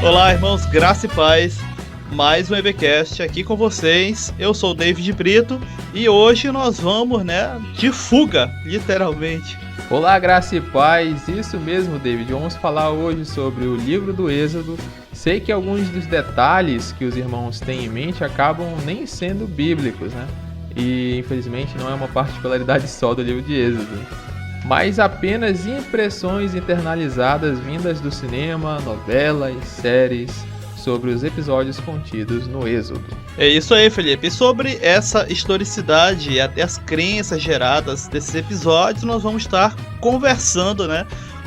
Olá, irmãos, graça e paz. Mais um EBcast aqui com vocês. Eu sou o David Brito e hoje nós vamos, de fuga, literalmente. Olá, graça e paz. Isso mesmo, David. Vamos falar hoje sobre o livro do Êxodo. Sei que alguns dos detalhes que os irmãos têm em mente acabam nem sendo bíblicos, né? E infelizmente não é uma particularidade só do livro de Êxodo, mas apenas impressões internalizadas vindas do cinema, novelas, séries, sobre os episódios contidos no Êxodo. É isso aí, Felipe. E sobre essa historicidade e até as crenças geradas desses episódios, nós vamos estar conversando,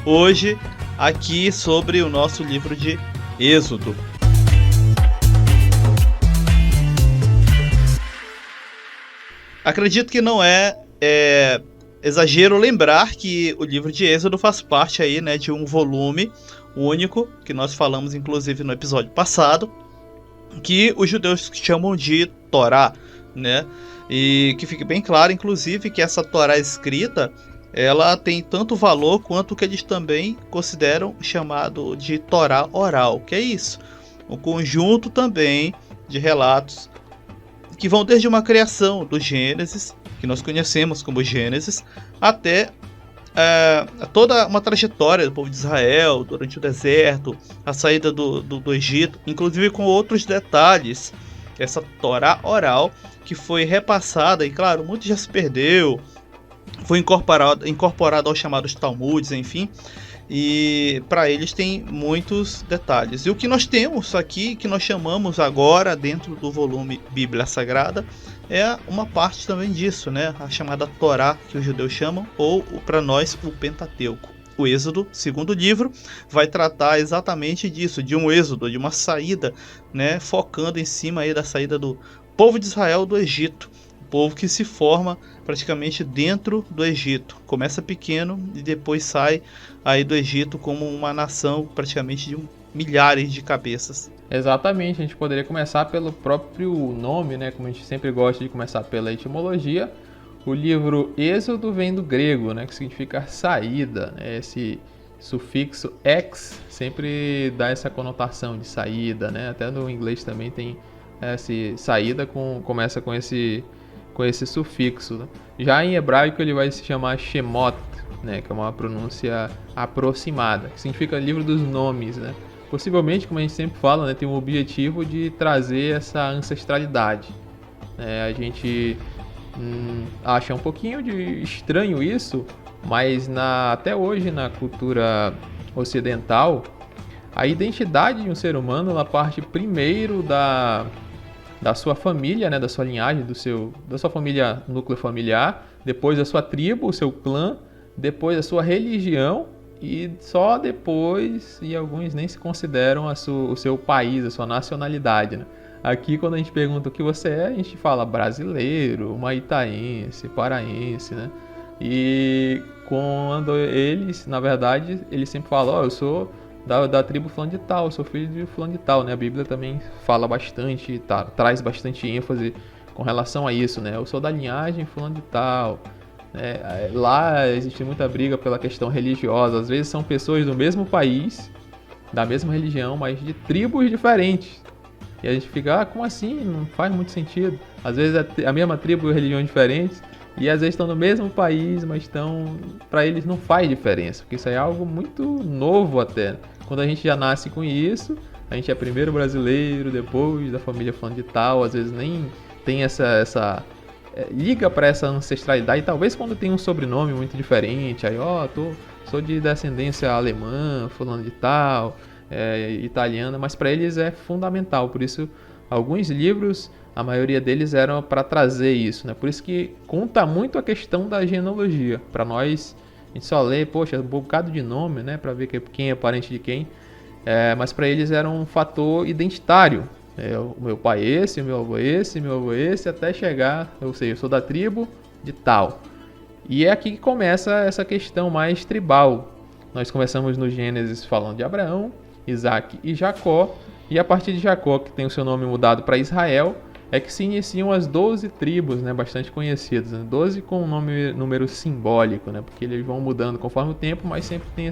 hoje aqui sobre o nosso livro de Êxodo. Acredito que não é exagero lembrar que o livro de Êxodo faz parte aí, de um volume único, que nós falamos inclusive no episódio passado, que os judeus chamam de Torá, E que fique bem claro, inclusive, que essa Torá escrita, ela tem tanto valor quanto o que eles também consideram chamado de Torá oral, que é isso, um conjunto também de relatos que vão desde uma criação do Gênesis, que nós conhecemos como Gênesis, até toda uma trajetória do povo de Israel durante o deserto, a saída do Egito, inclusive com outros detalhes. Essa Torá oral que foi repassada, e claro, muito já se perdeu, foi incorporado aos chamados Talmudes, enfim, e para eles tem muitos detalhes. E o que nós temos aqui, que nós chamamos agora dentro do volume Bíblia Sagrada, é uma parte também disso, a chamada Torá, que os judeus chamam, ou para nós o Pentateuco. O Êxodo, segundo livro, vai tratar exatamente disso, de um êxodo, de uma saída, focando em cima aí da saída do povo de Israel do Egito, o povo que se forma praticamente dentro do Egito. Começa pequeno e depois sai aí do Egito como uma nação praticamente de milhares de cabeças. Exatamente, a gente poderia começar pelo próprio nome, como a gente sempre gosta de começar pela etimologia. O livro Êxodo vem do grego, que significa saída. Esse sufixo ex sempre dá essa conotação de saída, Até no inglês também tem essa saída, começa com esse sufixo. Já em hebraico ele vai se chamar Shemot, que é uma pronúncia aproximada, que significa livro dos nomes, Possivelmente, como a gente sempre fala, tem o objetivo de trazer essa ancestralidade. A gente acha um pouquinho de estranho isso, mas até hoje na cultura ocidental, a identidade de um ser humano ela parte primeiro da sua família, da sua linhagem, da sua família, núcleo familiar, depois da sua tribo, o seu clã, depois da sua religião, e só depois, e alguns nem se consideram o seu país, a sua nacionalidade. Aqui, quando a gente pergunta o que você é, a gente fala brasileiro, maitaense, paraense, E quando eles, na verdade, eles sempre falam, eu sou da tribo fulano de tal, eu sou filho de fulano de tal, A Bíblia também fala bastante, traz bastante ênfase com relação a isso, Eu sou da linhagem fulano de tal. Lá existe muita briga pela questão religiosa. Às vezes são pessoas do mesmo país, da mesma religião, mas de tribos diferentes. E a gente fica, como assim? Não faz muito sentido. Às vezes é a mesma tribo e religiões diferentes, e às vezes estão no mesmo país, mas para eles não faz diferença, porque isso é algo muito novo até. Quando a gente já nasce com isso, a gente é primeiro brasileiro, depois da família fulano de tal, às vezes nem tem essa liga para essa ancestralidade, talvez quando tem um sobrenome muito diferente, aí sou de descendência alemã, fulano de tal, italiana, mas para eles é fundamental. Por isso alguns livros, a maioria deles eram para trazer isso, Por isso que conta muito a questão da genealogia. Para nós, a gente só lê, um bocado de nome, para ver quem é parente de quem, mas para eles era um fator identitário. O meu pai esse, o meu avô esse, até chegar, eu sou da tribo de tal. E é aqui que começa essa questão mais tribal. Nós começamos no Gênesis falando de Abraão, Isaac e Jacó, e a partir de Jacó, que tem o seu nome mudado para Israel, é que se iniciam as 12 tribos, bastante conhecidas, 12 com um número simbólico, porque eles vão mudando conforme o tempo, mas sempre tem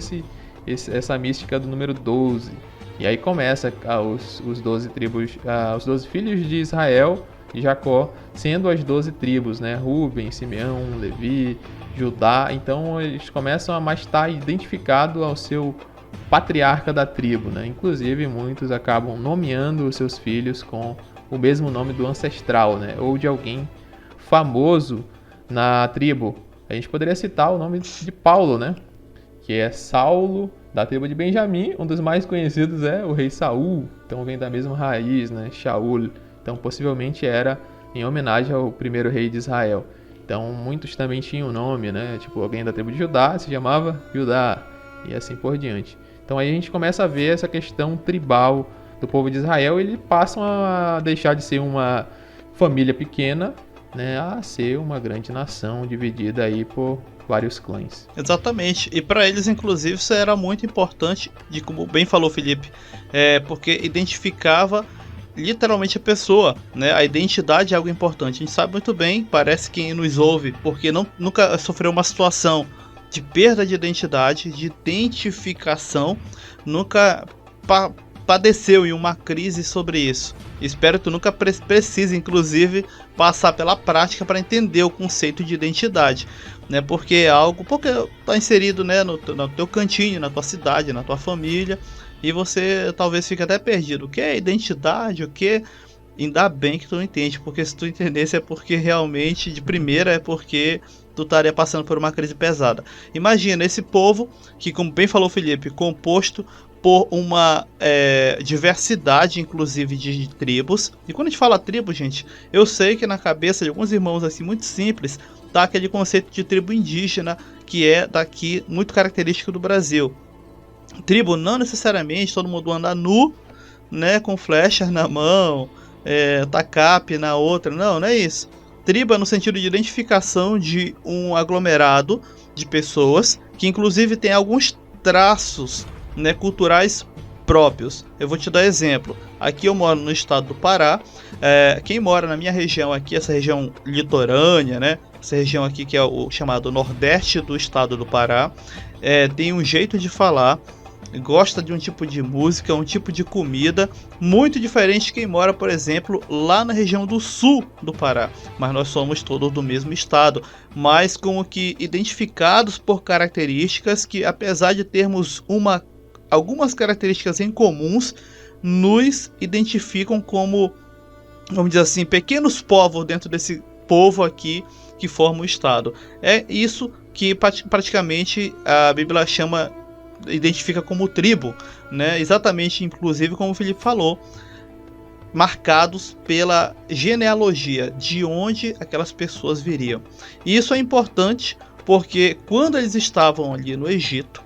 essa mística do número 12. E aí começa os 12 tribos, os 12 filhos de Israel e Jacó sendo as 12 tribos, né? Rúben, Simeão, Levi, Judá. Então eles começam a mais estar identificados ao seu patriarca da tribo, né? Inclusive muitos acabam nomeando os seus filhos com o mesmo nome do ancestral, né? Ou de alguém famoso na tribo. A gente poderia citar o nome de Paulo, né? Que é Saulo, da tribo de Benjamim. Um dos mais conhecidos é o rei Saul, então vem da mesma raiz, né? Shaul. Então possivelmente era em homenagem ao primeiro rei de Israel. Então muitos também tinham o nome, né? Tipo, alguém da tribo de Judá se chamava Judá e assim por diante. Então aí a gente começa a ver essa questão tribal do povo de Israel. Eles passam a deixar de ser uma família pequena, né, a ser uma grande nação dividida aí por vários clãs. Exatamente. E para eles, inclusive, isso era muito importante, de como bem falou Felipe, porque identificava literalmente a pessoa, né? A identidade é algo importante. A gente sabe muito bem, parece quem nos ouve, porque nunca sofreu uma situação de perda de identidade, de identificação, nunca padeceu em uma crise sobre isso. Espero que tu nunca precise, inclusive, passar pela prática para entender o conceito de identidade, né? Porque é algo, porque está inserido, né, no teu cantinho, na tua cidade, na tua família, e você talvez fique até perdido. O que é identidade? O que? Ainda bem que tu não entende, porque se tu entendesse é porque realmente, de primeira, é porque tu estaria passando por uma crise pesada. Imagina esse povo que, como bem falou o Felipe, composto por uma diversidade, inclusive, de tribos. E quando a gente fala tribo, gente, eu sei que na cabeça de alguns irmãos assim muito simples tá aquele conceito de tribo indígena, que é daqui muito característico do Brasil. Tribo não necessariamente todo mundo anda nu, né, com flechas na mão, tacape na outra. Não é isso. Tribo é no sentido de identificação de um aglomerado de pessoas que inclusive tem alguns traços, né, culturais próprios. Eu vou te dar exemplo. Aqui eu moro no estado do Pará. Quem mora na minha região aqui, essa região litorânea, né, essa região aqui que é o chamado Nordeste do estado do Pará, tem um jeito de falar, gosta de um tipo de música, um tipo de comida muito diferente de quem mora, por exemplo, lá na região do sul do Pará. Mas nós somos todos do mesmo estado, mas como que identificados por características que, apesar de termos algumas características em comuns, nos identificam como, vamos dizer assim, pequenos povos dentro desse povo aqui que forma o estado. É isso que praticamente a Bíblia identifica como tribo, né? Exatamente, inclusive como o Felipe falou, marcados pela genealogia de onde aquelas pessoas viriam. E isso é importante porque quando eles estavam ali no Egito,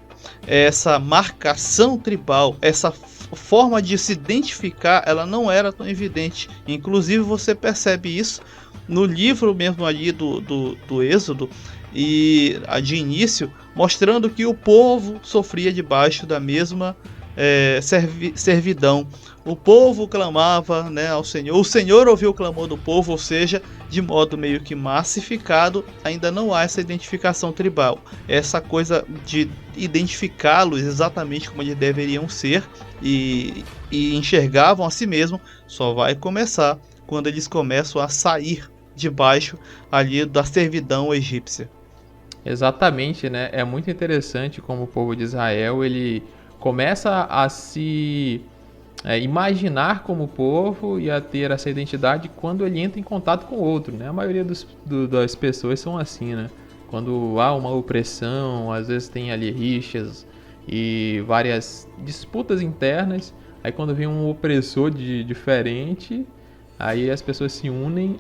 essa marcação tribal, essa forma de se identificar, ela não era tão evidente. Inclusive você percebe isso no livro mesmo ali do Êxodo, e de início, mostrando que o povo sofria debaixo da mesma servidão. O povo clamava, né, ao Senhor. O Senhor ouviu o clamor do povo, ou seja, de modo meio que massificado, ainda não há essa identificação tribal. Essa coisa de identificá-los exatamente como eles deveriam ser e enxergavam a si mesmo, só vai começar quando eles começam a sair debaixo ali da servidão egípcia. Exatamente, né? É muito interessante como o povo de Israel ele começa a se imaginar como povo e a ter essa identidade quando ele entra em contato com o outro, né? A maioria das pessoas são assim, né? Quando há uma opressão, às vezes tem ali rixas e várias disputas internas, aí quando vem um opressor diferente, aí as pessoas se unem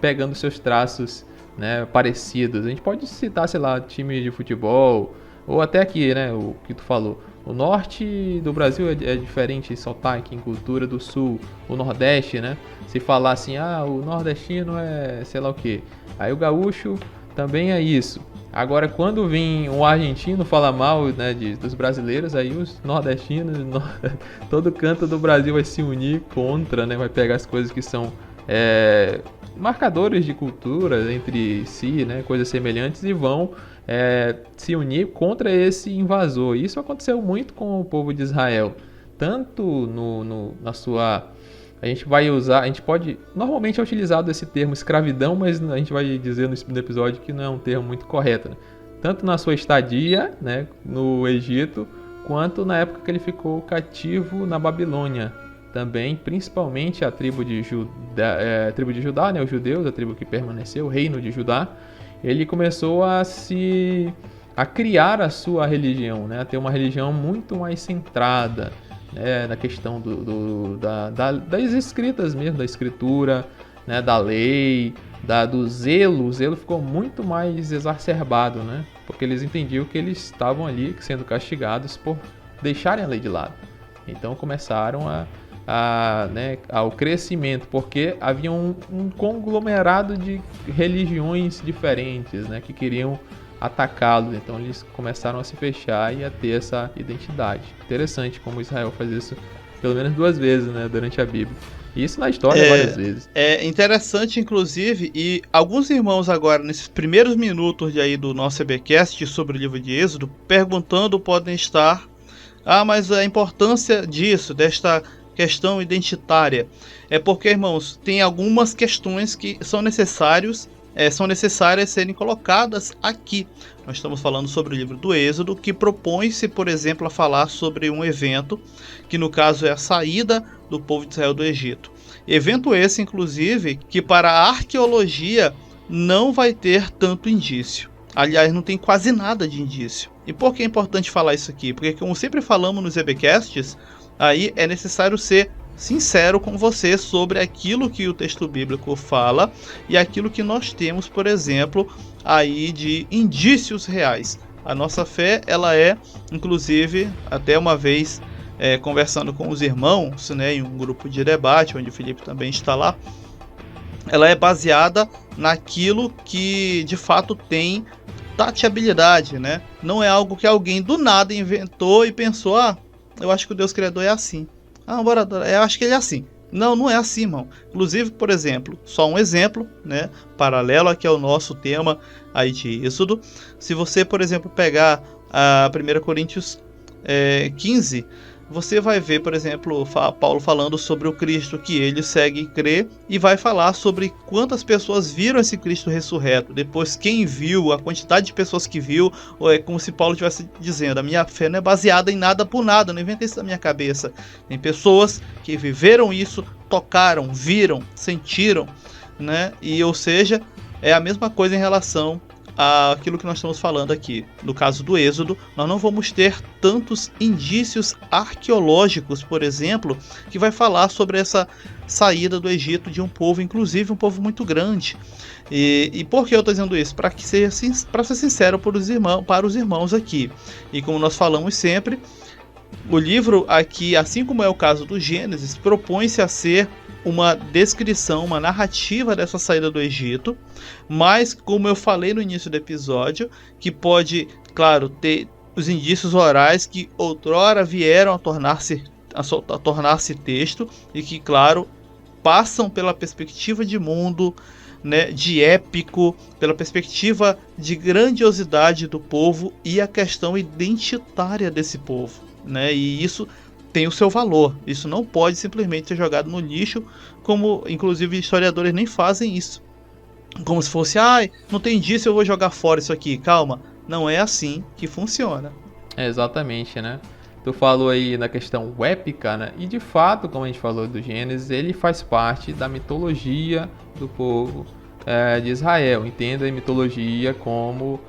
pegando seus traços, né, parecidos. A gente pode citar, sei lá, time de futebol, ou até aqui, né, o que tu falou. O norte do Brasil é diferente em sotaque, em cultura do sul. O nordeste, né, se falar assim, o nordestino é sei lá o que. Aí o gaúcho também é isso. Agora, quando vem um argentino falar mal, né, dos brasileiros, aí os nordestinos, todo canto do Brasil vai se unir contra, né, vai pegar as coisas que são marcadores de cultura entre si, né, coisas semelhantes, e vão se unir contra esse invasor. Isso aconteceu muito com o povo de Israel, tanto na sua... A gente pode... Normalmente é utilizado esse termo escravidão, mas a gente vai dizer no segundo episódio que não é um termo muito correto, né? Tanto na sua estadia, né, no Egito, quanto na época que ele ficou cativo na Babilônia. Também, principalmente a tribo de Judá, né, os judeus, a tribo que permaneceu, o reino de Judá, ele começou a criar a sua religião, né, a ter uma religião muito mais centrada, né, na questão das escritas mesmo, da escritura, né, da lei, do zelo. O zelo ficou muito mais exacerbado, né, porque eles entendiam que eles estavam ali sendo castigados por deixarem a lei de lado. Então começaram ao crescimento, porque havia um conglomerado de religiões diferentes, né, que queriam atacá-los. Então eles começaram a se fechar e a ter essa identidade. Interessante como Israel faz isso pelo menos 2 vezes, né, durante a Bíblia. E isso na história várias vezes. É interessante, inclusive, e alguns irmãos agora, nesses primeiros minutos aí do nosso EBcast sobre o livro de Êxodo, perguntando, podem estar: mas a importância disso, desta questão identitária. É porque, irmãos, tem algumas questões que são necessárias serem colocadas aqui. Nós estamos falando sobre o livro do Êxodo, que propõe-se, por exemplo, a falar sobre um evento, que no caso é a saída do povo de Israel do Egito. Evento esse, inclusive, que para a arqueologia não vai ter tanto indício. Aliás, não tem quase nada de indício. E por que é importante falar isso aqui? Porque, como sempre falamos nos EBcasts, aí é necessário ser sincero com você sobre aquilo que o texto bíblico fala e aquilo que nós temos, por exemplo, aí de indícios reais. A nossa fé, ela é, inclusive, até uma vez conversando com os irmãos, né, em um grupo de debate, onde o Felipe também está lá, ela é baseada naquilo que de fato tem tateabilidade, né? Não é algo que alguém do nada inventou e pensou: eu acho que o Deus Criador é assim. Eu acho que ele é assim. Não é assim, irmão. Inclusive, por exemplo, só um exemplo, né, paralelo aqui ao nosso tema aí de Êxodo. Se você, por exemplo, pegar a 1 Coríntios 15, você vai ver, por exemplo, Paulo falando sobre o Cristo que ele segue e crê, e vai falar sobre quantas pessoas viram esse Cristo ressurreto. Depois, quem viu, a quantidade de pessoas que viu, é como se Paulo estivesse dizendo: a minha fé não é baseada em nada por nada, não inventei isso da minha cabeça. Tem pessoas que viveram isso, tocaram, viram, sentiram, né? E, ou seja, é a mesma coisa em relação aquilo que nós estamos falando aqui. No caso do Êxodo, nós não vamos ter tantos indícios arqueológicos, por exemplo, que vai falar sobre essa saída do Egito de um povo, inclusive um povo muito grande. E por que eu estou dizendo isso? Para ser sincero para os irmãos aqui. E como nós falamos sempre, o livro aqui, assim como é o caso do Gênesis, propõe-se a ser uma descrição, uma narrativa dessa saída do Egito, mas, como eu falei no início do episódio, que pode, claro, ter os indícios orais que outrora vieram a tornar-se texto e que, claro, passam pela perspectiva de mundo, né, de épico, pela perspectiva de grandiosidade do povo e a questão identitária desse povo, né? E isso tem o seu valor. Isso não pode simplesmente ser jogado no lixo, como inclusive historiadores nem fazem isso. Como se fosse: não tem indício, eu vou jogar fora isso aqui. Calma, não é assim que funciona. Exatamente, né? Tu falou aí na questão épica, né? E de fato, como a gente falou do Gênesis, ele faz parte da mitologia do povo de Israel. Entenda a mitologia como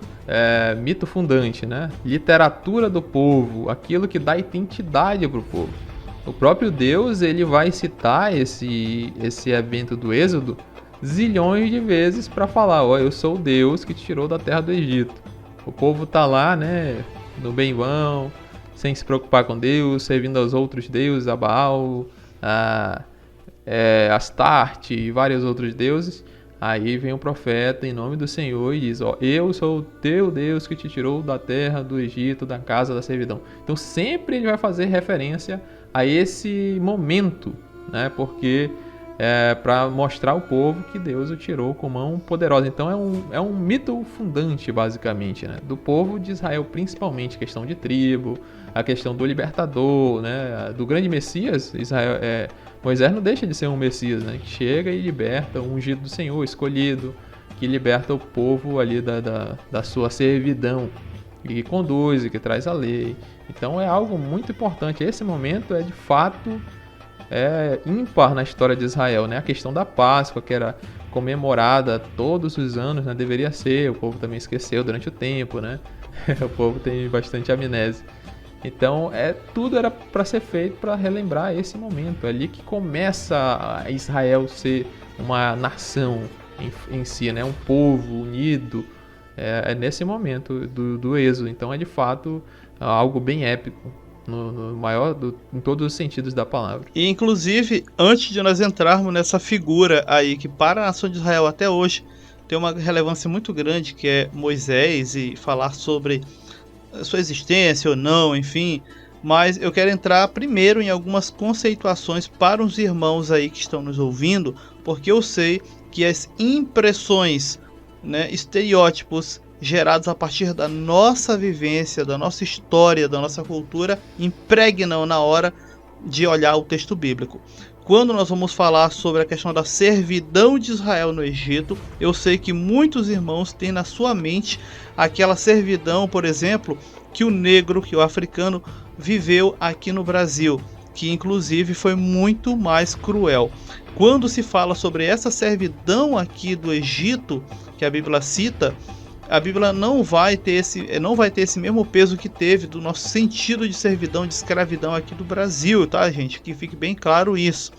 mito fundante, né? Literatura do povo, aquilo que dá identidade para o povo. O próprio Deus, ele vai citar esse evento do Êxodo zilhões de vezes para falar: eu sou o Deus que te tirou da terra do Egito. O povo tá lá, né, no bem vão, sem se preocupar com Deus, servindo aos outros deuses, a Baal, Astarte e vários outros deuses. Aí vem o profeta em nome do Senhor e diz: eu sou o teu Deus que te tirou da terra do Egito, da casa da servidão. Então sempre ele vai fazer referência a esse momento, né? Porque para mostrar ao povo que Deus o tirou com mão poderosa. Então é um mito fundante, basicamente, né? Do povo de Israel, principalmente, questão de tribo, a questão do libertador, né? Do grande Messias. Moisés não deixa de ser um Messias, né? Que chega e liberta o ungido do Senhor, escolhido, que liberta o povo ali da sua servidão, e que conduz, e que traz a lei. Então é algo muito importante. Esse momento é de fato ímpar na história de Israel, né? A questão da Páscoa, que era comemorada todos os anos, né? Deveria ser, o povo também esqueceu durante o tempo, né? O povo tem bastante amnésia. Então tudo era para ser feito para relembrar esse momento. É ali que começa a Israel ser uma nação em si, né? Um povo unido. É nesse momento do êxodo. Então é de fato algo bem épico. Em todos os sentidos da palavra. E inclusive, antes de nós entrarmos nessa figura aí que para a nação de Israel até hoje tem uma relevância muito grande, que é Moisés, e falar sobre a sua existência ou não, enfim, mas eu quero entrar primeiro em algumas conceituações para os irmãos aí que estão nos ouvindo, porque eu sei que as impressões, né, estereótipos gerados a partir da nossa vivência, da nossa história, da nossa cultura, impregnam na hora de olhar o texto bíblico. Quando nós vamos falar sobre a questão da servidão de Israel no Egito, eu sei que muitos irmãos têm na sua mente aquela servidão, por exemplo, que o negro, que o africano viveu aqui no Brasil, que inclusive foi muito mais cruel. Quando se fala sobre essa servidão aqui do Egito, que a Bíblia cita, a Bíblia não vai ter esse mesmo peso que teve do nosso sentido de servidão, de escravidão aqui do Brasil, tá, gente? Que fique bem claro isso.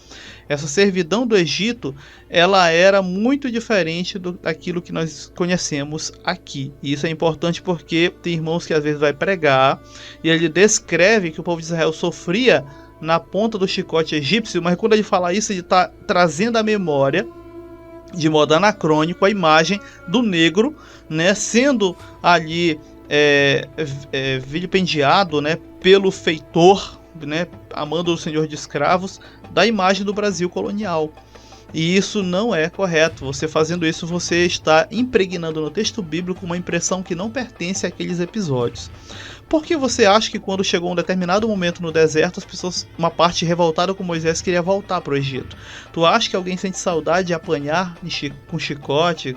Essa servidão do Egito, ela era muito diferente daquilo que nós conhecemos aqui. E isso é importante porque tem irmãos que às vezes vai pregar e ele descreve que o povo de Israel sofria na ponta do chicote egípcio, mas quando ele fala isso, ele está trazendo à memória, de modo anacrônico, a imagem do negro, né, sendo ali vilipendiado, né, pelo feitor, né, amando o senhor de escravos, da imagem do Brasil colonial. E isso não é correto. Você fazendo isso, você está impregnando no texto bíblico uma impressão que não pertence àqueles episódios. Por que você acha que quando chegou um determinado momento no deserto, as pessoas, uma parte revoltada com Moisés, queria voltar para o Egito? Tu acha que alguém sente saudade de apanhar com chicote?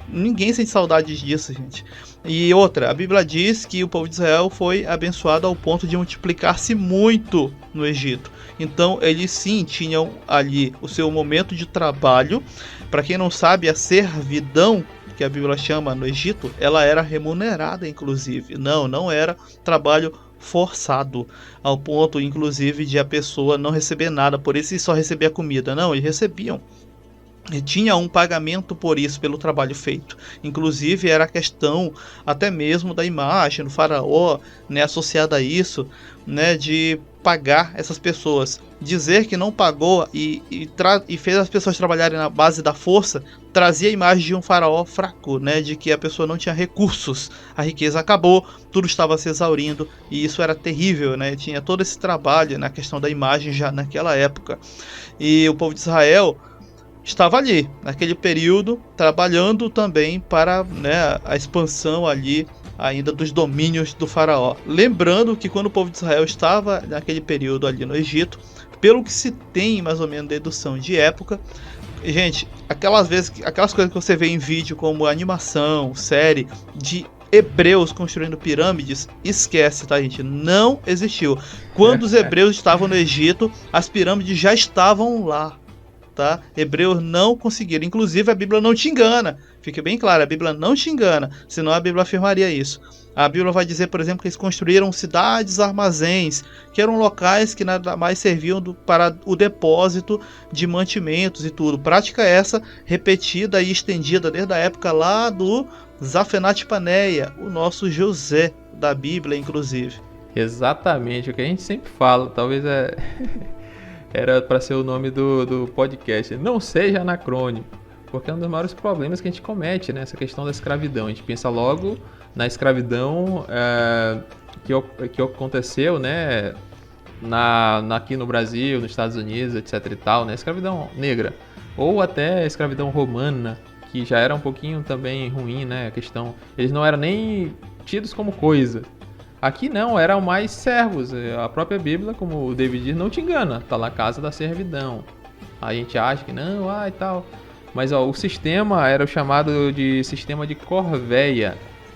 Ninguém sente saudade disso, gente. E outra, a Bíblia diz que o povo de Israel foi abençoado ao ponto de multiplicar-se muito no Egito. Então eles sim tinham ali o seu momento de trabalho. Para quem não sabe, a servidão que a Bíblia chama no Egito, ela era remunerada, inclusive. Não era trabalho forçado, ao ponto, inclusive, de a pessoa não receber nada por isso e só receber a comida. Não, eles recebiam. E tinha um pagamento por isso, pelo trabalho feito. Inclusive, era a questão até mesmo da imagem do faraó, né, associada a isso, né, de pagar essas pessoas. Dizer que não pagou e fez as pessoas trabalharem na base da força, trazia a imagem de um faraó fraco, né, de que a pessoa não tinha recursos, a riqueza acabou, tudo estava se exaurindo, e isso era terrível, né, tinha todo esse trabalho na questão da imagem já naquela época. E o povo de Israel estava ali, naquele período, trabalhando também para, né, a expansão ali ainda dos domínios do faraó. Lembrando que quando o povo de Israel estava naquele período ali no Egito, pelo que se tem mais ou menos dedução de época, gente, aquelas coisas que você vê em vídeo como animação, série, de hebreus construindo pirâmides, esquece, tá, gente? Não existiu. Quando os hebreus estavam no Egito, as pirâmides já estavam lá. Tá? Hebreus não conseguiram. Inclusive, a Bíblia não te engana. Fique bem claro, a Bíblia não te engana. Senão a Bíblia afirmaria isso. A Bíblia vai dizer, por exemplo, que eles construíram cidades, armazéns, que eram locais que nada mais serviam para o depósito de mantimentos e tudo. Prática essa repetida e estendida desde a época lá do Zafenat Paneia, o nosso José da Bíblia, inclusive. Exatamente, o que a gente sempre fala, talvez era para ser o nome do podcast. Não seja anacrônico, porque é um dos maiores problemas que a gente comete, né? Essa questão da escravidão. A gente pensa logo na escravidão que aconteceu, né? aqui no Brasil, nos Estados Unidos, etc e tal, né? Escravidão negra. Ou até escravidão romana, que já era um pouquinho também ruim, né? A questão, eles não eram nem tidos como coisa. Aqui não, eram mais servos. A própria Bíblia, como o David diz, não te engana. Tá lá, casa da servidão. A gente acha que não, e tal. Mas ó, o sistema era o chamado de sistema de corveia,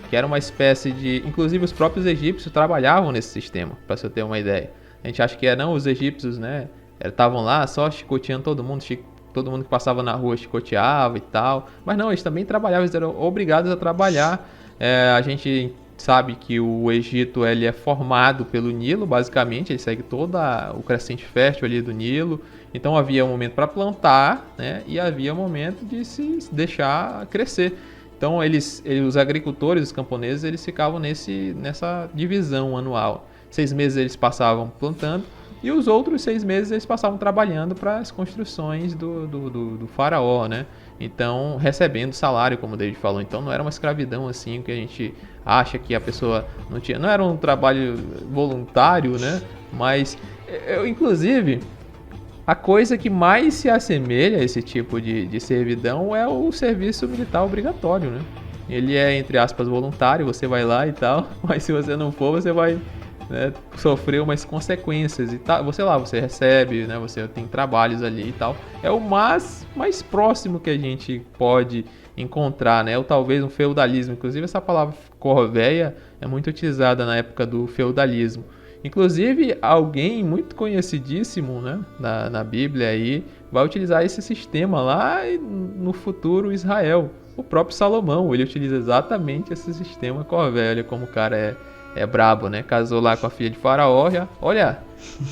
que era uma espécie de... Inclusive os próprios egípcios trabalhavam nesse sistema, para você ter uma ideia. A gente acha que não, os egípcios, né, estavam lá só chicoteando todo mundo que passava na rua chicoteava e tal. Mas não, eles também trabalhavam, eles eram obrigados a trabalhar. A gente sabe que o Egito ele é formado pelo Nilo, basicamente, ele segue todo o crescente fértil ali do Nilo. Então havia um momento para plantar, né, e havia um momento de se deixar crescer. Então os agricultores, os camponeses, eles ficavam nessa divisão anual. 6 meses eles passavam plantando e os outros 6 meses eles passavam trabalhando para as construções do faraó, né? Então recebendo salário, como o David falou. Então não era uma escravidão assim que a gente acha que a pessoa não tinha. Não era um trabalho voluntário, né? Mas inclusive a coisa que mais se assemelha a esse tipo de servidão é o serviço militar obrigatório, né? Ele é, entre aspas, voluntário, você vai lá e tal, mas se você não for, você vai, né, sofrer umas consequências e tal. Você recebe, né? Você tem trabalhos ali e tal. É o mais próximo que a gente pode encontrar, né? Ou talvez um feudalismo. Inclusive essa palavra corveia é muito utilizada na época do feudalismo. Inclusive, alguém muito conhecidíssimo, né, na Bíblia aí, vai utilizar esse sistema lá no futuro Israel. O próprio Salomão, ele utiliza exatamente esse sistema corvéia. Olha como o cara é brabo, né? Casou lá com a filha de Faraó, já. Olha,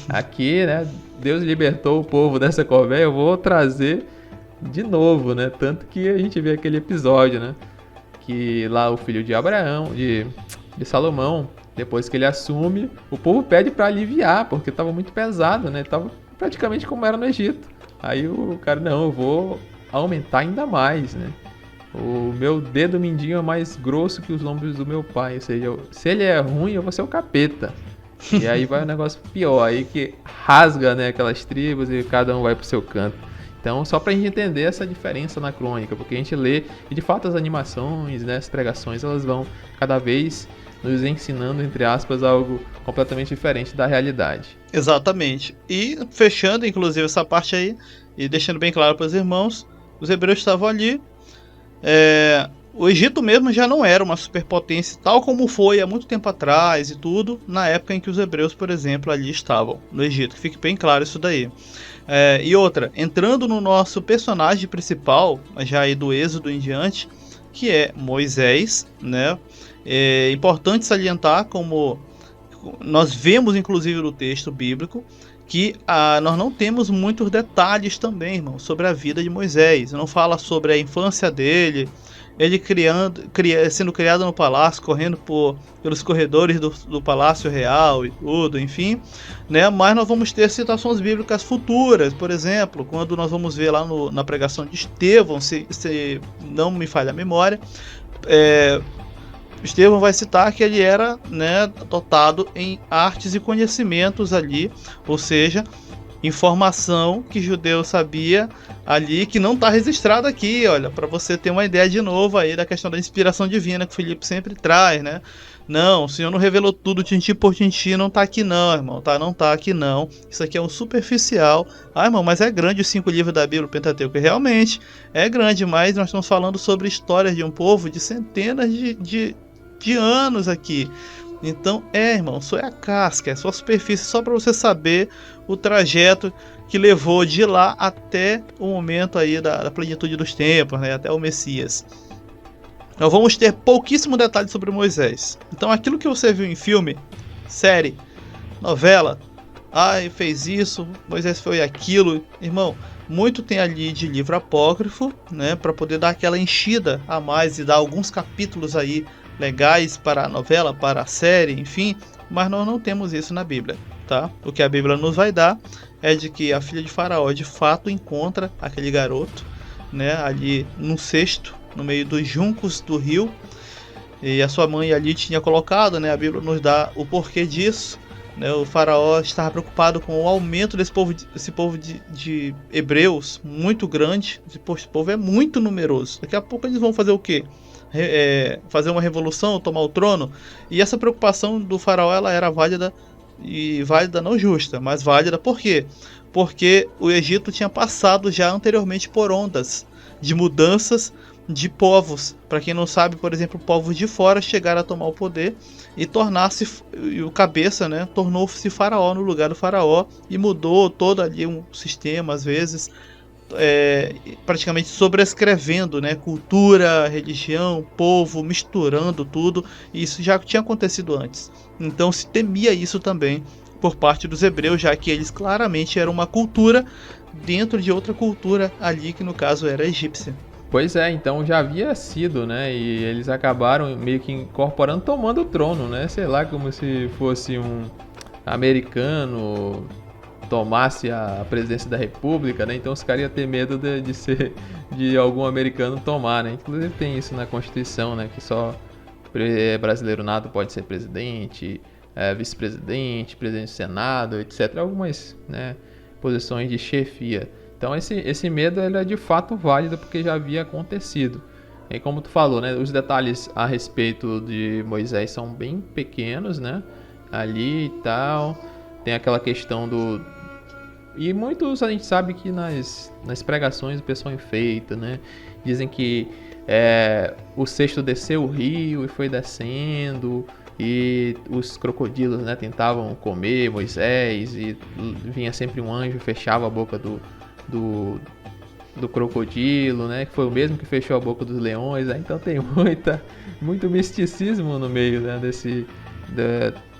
aqui, né, Deus libertou o povo dessa corvéia, eu vou trazer de novo, né? Tanto que a gente vê aquele episódio, né, que lá o filho de Abraão, de Salomão, depois que ele assume, o povo pede para aliviar, porque estava muito pesado, né? Tava praticamente como era no Egito. Aí o cara, não, eu vou aumentar ainda mais, né? O meu dedo mindinho é mais grosso que os ombros do meu pai. Ou seja, se ele é ruim, eu vou ser o capeta. E aí vai um negócio pior, aí que rasga, né, aquelas tribos e cada um vai pro seu canto. Então, só pra gente entender essa diferença na crônica, porque a gente lê, e de fato as animações, né, as pregações, elas vão cada vez nos ensinando, entre aspas, algo completamente diferente da realidade. Exatamente. E fechando, inclusive, essa parte aí, e deixando bem claro para os irmãos, os hebreus estavam ali. O Egito mesmo já não era uma superpotência, tal como foi há muito tempo atrás e tudo, na época em que os hebreus, por exemplo, ali estavam, no Egito. Fique bem claro isso daí. E outra, entrando no nosso personagem principal, já aí do Êxodo em diante, que é Moisés, né? É importante salientar, como nós vemos inclusive no texto bíblico, que nós não temos muitos detalhes também, irmão, sobre a vida de Moisés. Não fala sobre a infância dele, ele sendo criado no palácio, correndo pelos corredores do palácio real e tudo, enfim, né? Mas nós vamos ter citações bíblicas futuras, por exemplo, quando nós vamos ver lá na pregação de Estevão, se não me falha a memória, Estevão vai citar que ele era, né, dotado em artes e conhecimentos ali, ou seja, informação que judeu sabia ali, que não está registrado aqui, olha, para você ter uma ideia de novo aí da questão da inspiração divina que o Felipe sempre traz, né? Não, o Senhor não revelou tudo tintim por tintim, não tá aqui não, irmão, tá? Não tá aqui não. Isso aqui é um superficial. Irmão, mas é grande os 5 livros da Bíblia, o Pentateuco, realmente é grande, mas nós estamos falando sobre histórias de um povo de centenas de anos aqui. Então, irmão, só é a casca, é só a superfície, só para você saber o trajeto que levou de lá até o momento aí da plenitude dos tempos, né, até o Messias. Nós vamos ter pouquíssimo detalhe sobre Moisés. Então, aquilo que você viu em filme, série, novela, fez isso, Moisés foi aquilo, irmão, muito tem ali de livro apócrifo, né, para poder dar aquela enchida a mais e dar alguns capítulos aí legais para a novela, para a série, enfim, mas nós não temos isso na Bíblia, tá? O que a Bíblia nos vai dar é de que a filha de Faraó de fato encontra aquele garoto, né, ali num cesto, no meio dos juncos do rio, e a sua mãe ali tinha colocado, né, a Bíblia nos dá o porquê disso, né? O faraó estava preocupado com o aumento desse povo, de hebreus muito grande. Esse povo é muito numeroso. Daqui a pouco eles vão fazer o quê? Fazer uma revolução, tomar o trono. E essa preocupação do faraó, ela era válida, e válida não justa, mas válida. Por quê? Porque o Egito tinha passado já anteriormente por ondas de mudanças de povos. Para quem não sabe, por exemplo, povos de fora chegaram a tomar o poder e o cabeça, né, tornou-se faraó no lugar do faraó e mudou todo ali um sistema, às vezes praticamente sobrescrevendo, né, cultura, religião, povo, misturando tudo. E isso já tinha acontecido antes. Então se temia isso também por parte dos hebreus, já que eles claramente eram uma cultura dentro de outra cultura ali, que no caso era egípcia. Pois é, então já havia sido, né? E eles acabaram meio que incorporando, tomando o trono, né? Sei lá, como se fosse um americano tomasse a presidência da república, né? Então os caras iam ter medo de algum americano tomar, né? Inclusive tem isso na Constituição, né? Que só brasileiro nato pode ser presidente, vice-presidente, presidente do Senado, etc. Algumas, né, posições de chefia. Então esse medo era de fato válido porque já havia acontecido. E como tu falou, né, os detalhes a respeito de Moisés são bem pequenos, né, ali e tal. Tem aquela questão do... E muitos a gente sabe que nas pregações o pessoal enfeita, né, dizem que o cesto desceu o rio e foi descendo, e os crocodilos, né, tentavam comer Moisés, e vinha sempre um anjo e fechava a boca do crocodilo, né? Que foi o mesmo que fechou a boca dos leões. Né? Então tem muito misticismo no meio, né?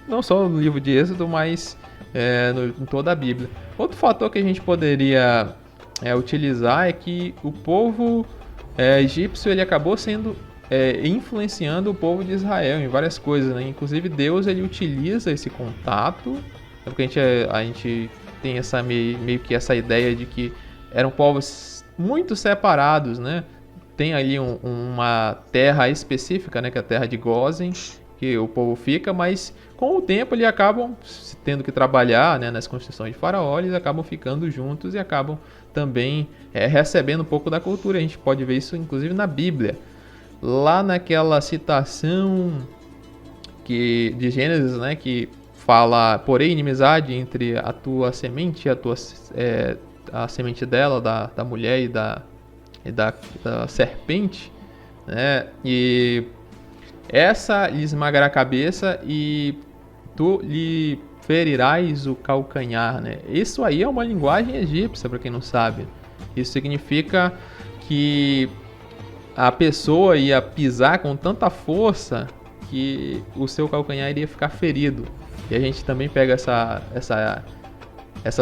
Não só no livro de Êxodo, mas em toda a Bíblia. Outro fator que a gente poderia utilizar é que o povo egípcio ele acabou sendo influenciando o povo de Israel em várias coisas, né? Inclusive Deus ele utiliza esse contato, porque a gente tem meio que essa ideia de que eram povos muito separados, né? Tem ali uma terra específica, né? Que é a terra de Gósen, que o povo fica, mas com o tempo eles acabam tendo que trabalhar, né, nas construções de Faraó, eles acabam ficando juntos e acabam também recebendo um pouco da cultura. A gente pode ver isso inclusive na Bíblia. Lá naquela citação de Gênesis, né, que fala, porém, inimizade entre a tua semente e a semente dela, da mulher e da serpente, né? E essa lhe esmagará a cabeça e tu lhe ferirás o calcanhar, né? Isso aí é uma linguagem egípcia, para quem não sabe. Isso significa que a pessoa ia pisar com tanta força que o seu calcanhar iria ficar ferido. E a gente também pega essa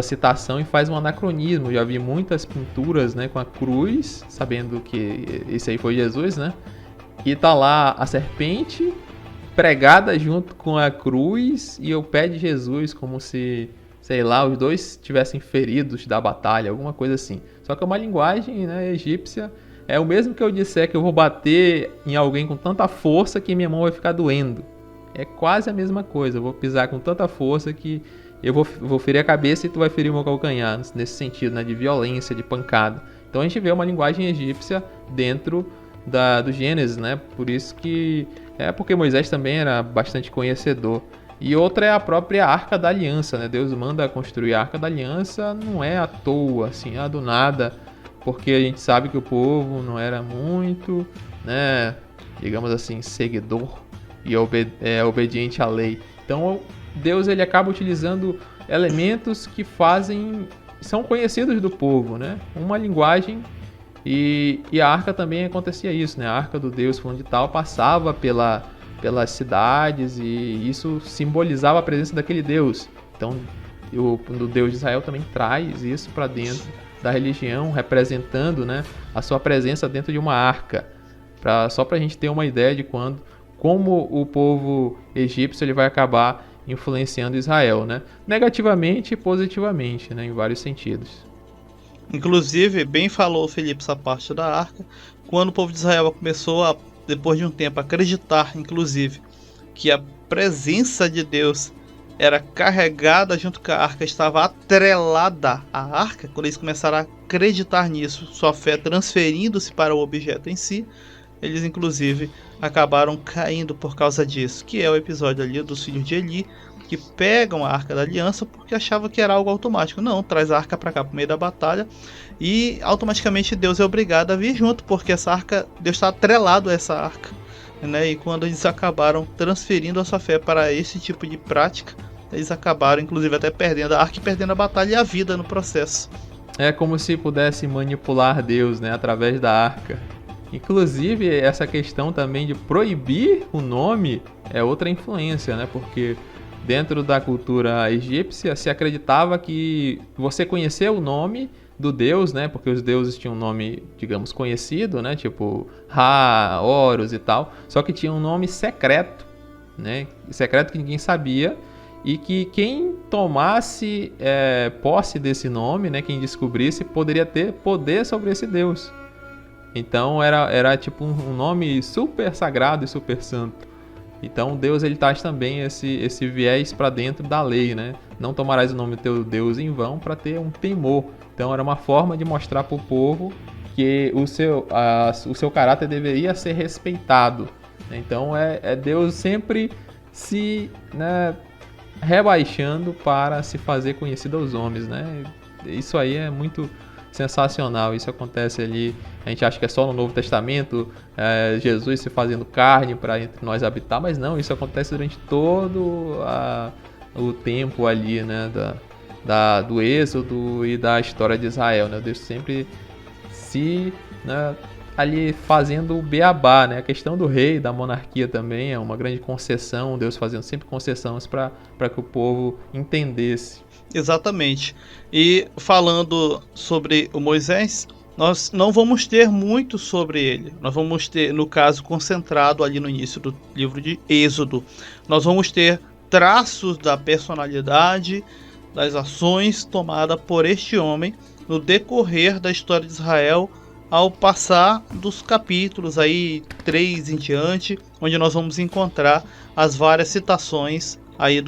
citação e faz um anacronismo. Já vi muitas pinturas, né, com a cruz, sabendo que esse aí foi Jesus, né? E tá lá a serpente pregada junto com a cruz e o pé de Jesus, como se, sei lá, os dois tivessem feridos da batalha, alguma coisa assim. Só que é uma linguagem, né, egípcia. É o mesmo que eu disser que eu vou bater em alguém com tanta força que minha mão vai ficar doendo. É quase a mesma coisa. Eu vou pisar com tanta força que eu vou ferir a cabeça e tu vai ferir o meu calcanhar. Nesse sentido, né, de violência, de pancada. Então a gente vê uma linguagem egípcia dentro do Gênesis, né? Por isso que... porque Moisés também era bastante conhecedor. E outra é a própria Arca da Aliança, né? Deus manda construir a Arca da Aliança, não é à toa, assim, do nada... Porque a gente sabe que o povo não era muito, né, digamos assim, seguidor e obediente à lei. Então Deus ele acaba utilizando elementos que são conhecidos do povo, né? Uma linguagem e a arca também acontecia isso, né? A arca do Deus fulano de tal passava pelas cidades e isso simbolizava a presença daquele Deus. Então o Deus de Israel também traz isso para dentro da religião, representando, né, a sua presença dentro de uma arca, só para a gente ter uma ideia de como o povo egípcio ele vai acabar influenciando Israel, né, negativamente e positivamente, né, em vários sentidos. Inclusive, bem falou Felipe essa parte da arca, quando o povo de Israel começou depois de um tempo, a acreditar, inclusive, que a presença de Deus era carregada junto com a arca, estava atrelada à arca, quando eles começaram a acreditar nisso, sua fé transferindo-se para o objeto em si, eles inclusive acabaram caindo por causa disso, que é o episódio ali dos filhos de Eli, que pegam a Arca da Aliança porque achavam que era algo automático. Não, traz a arca para cá, para o meio da batalha, e automaticamente Deus é obrigado a vir junto, porque essa arca, Deus está atrelado a essa arca, né? E quando eles acabaram transferindo a sua fé para esse tipo de prática, eles acabaram inclusive até perdendo a arca e perdendo a batalha e a vida no processo. É como se pudesse manipular Deus, né, através da arca. Inclusive, essa questão também de proibir o nome é outra influência, né? Porque dentro da cultura egípcia se acreditava que você conhecer o nome do deus, né? Porque os deuses tinham um nome, digamos, conhecido, né? Tipo Ra, Horus e tal. Só que tinha um nome secreto, né? Secreto que ninguém sabia. E que quem tomasse posse desse nome, né? Quem descobrisse, poderia ter poder sobre esse deus. Então era tipo um nome super sagrado e super santo. Então Deus ele traz também esse viés para dentro da lei, né? Não tomarás o nome do teu Deus em vão, para ter um temor. Então era uma forma de mostrar para o povo que o seu caráter deveria ser respeitado. Então é Deus sempre se, né, rebaixando para se fazer conhecido aos homens, né? Isso aí é muito sensacional. Isso acontece ali, a gente acha que é só no Novo Testamento, Jesus se fazendo carne para entre nós habitar, mas não, isso acontece durante todo o tempo ali, né, do Êxodo e da história de Israel, né? Deus sempre se, né, ali fazendo o beabá, né? A questão do rei, da monarquia também é uma grande concessão, Deus fazendo sempre concessões para que o povo entendesse. Exatamente. E falando sobre o Moisés, nós não vamos ter muito sobre ele. Nós vamos ter, no caso, concentrado ali no início do livro de Êxodo. Nós vamos ter traços da personalidade, das ações tomadas por este homem no decorrer da história de Israel, ao passar dos capítulos aí 3 em diante, onde nós vamos encontrar as várias citações aí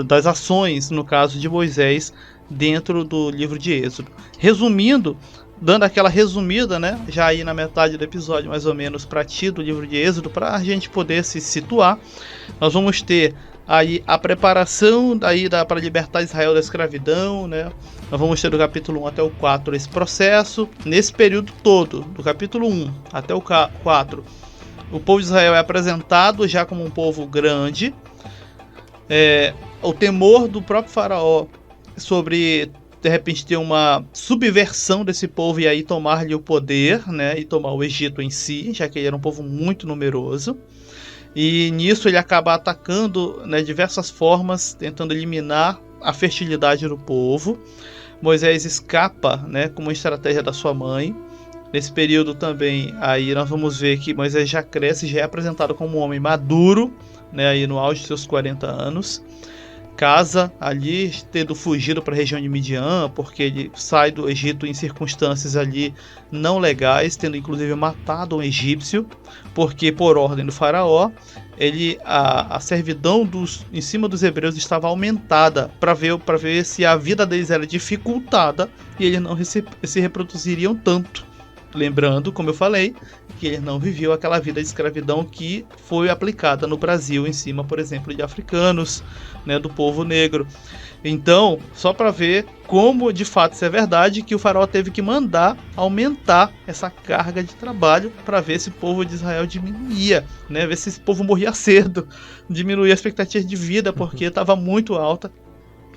das ações, no caso de Moisés, dentro do livro de Êxodo. Resumindo, dando aquela resumida, né, já aí na metade do episódio, mais ou menos, para ti, do livro de Êxodo, para a gente poder se situar, nós vamos ter aí a preparação para libertar Israel da escravidão, né? Nós vamos ter do capítulo 1 até o 4 esse processo. Nesse período todo, do capítulo 1 até o 4, o povo de Israel é apresentado já como um povo grande. O temor do próprio faraó sobre, de repente, ter uma subversão desse povo e aí tomar-lhe o poder, né, e tomar o Egito em si, já que ele era um povo muito numeroso. E nisso ele acaba atacando, né, diversas formas, tentando eliminar a fertilidade do povo. Moisés escapa, né, com uma estratégia da sua mãe. Nesse período também, aí nós vamos ver que Moisés já cresce, já é apresentado como um homem maduro, né, aí no auge de seus 40 anos. Casa ali, tendo fugido para a região de Midian, porque ele sai do Egito em circunstâncias ali não legais, tendo inclusive matado um egípcio, porque por ordem do faraó, a servidão em cima dos hebreus estava aumentada para ver se a vida deles era dificultada e eles não se reproduziriam tanto. Lembrando, como eu falei, que ele não viveu aquela vida de escravidão que foi aplicada no Brasil em cima, por exemplo, de africanos, né, do povo negro. Então, só para ver como de fato isso é verdade, que o faraó teve que mandar aumentar essa carga de trabalho para ver se o povo de Israel diminuía, né, ver se esse povo morria cedo, diminuía a expectativa de vida porque estava muito alta.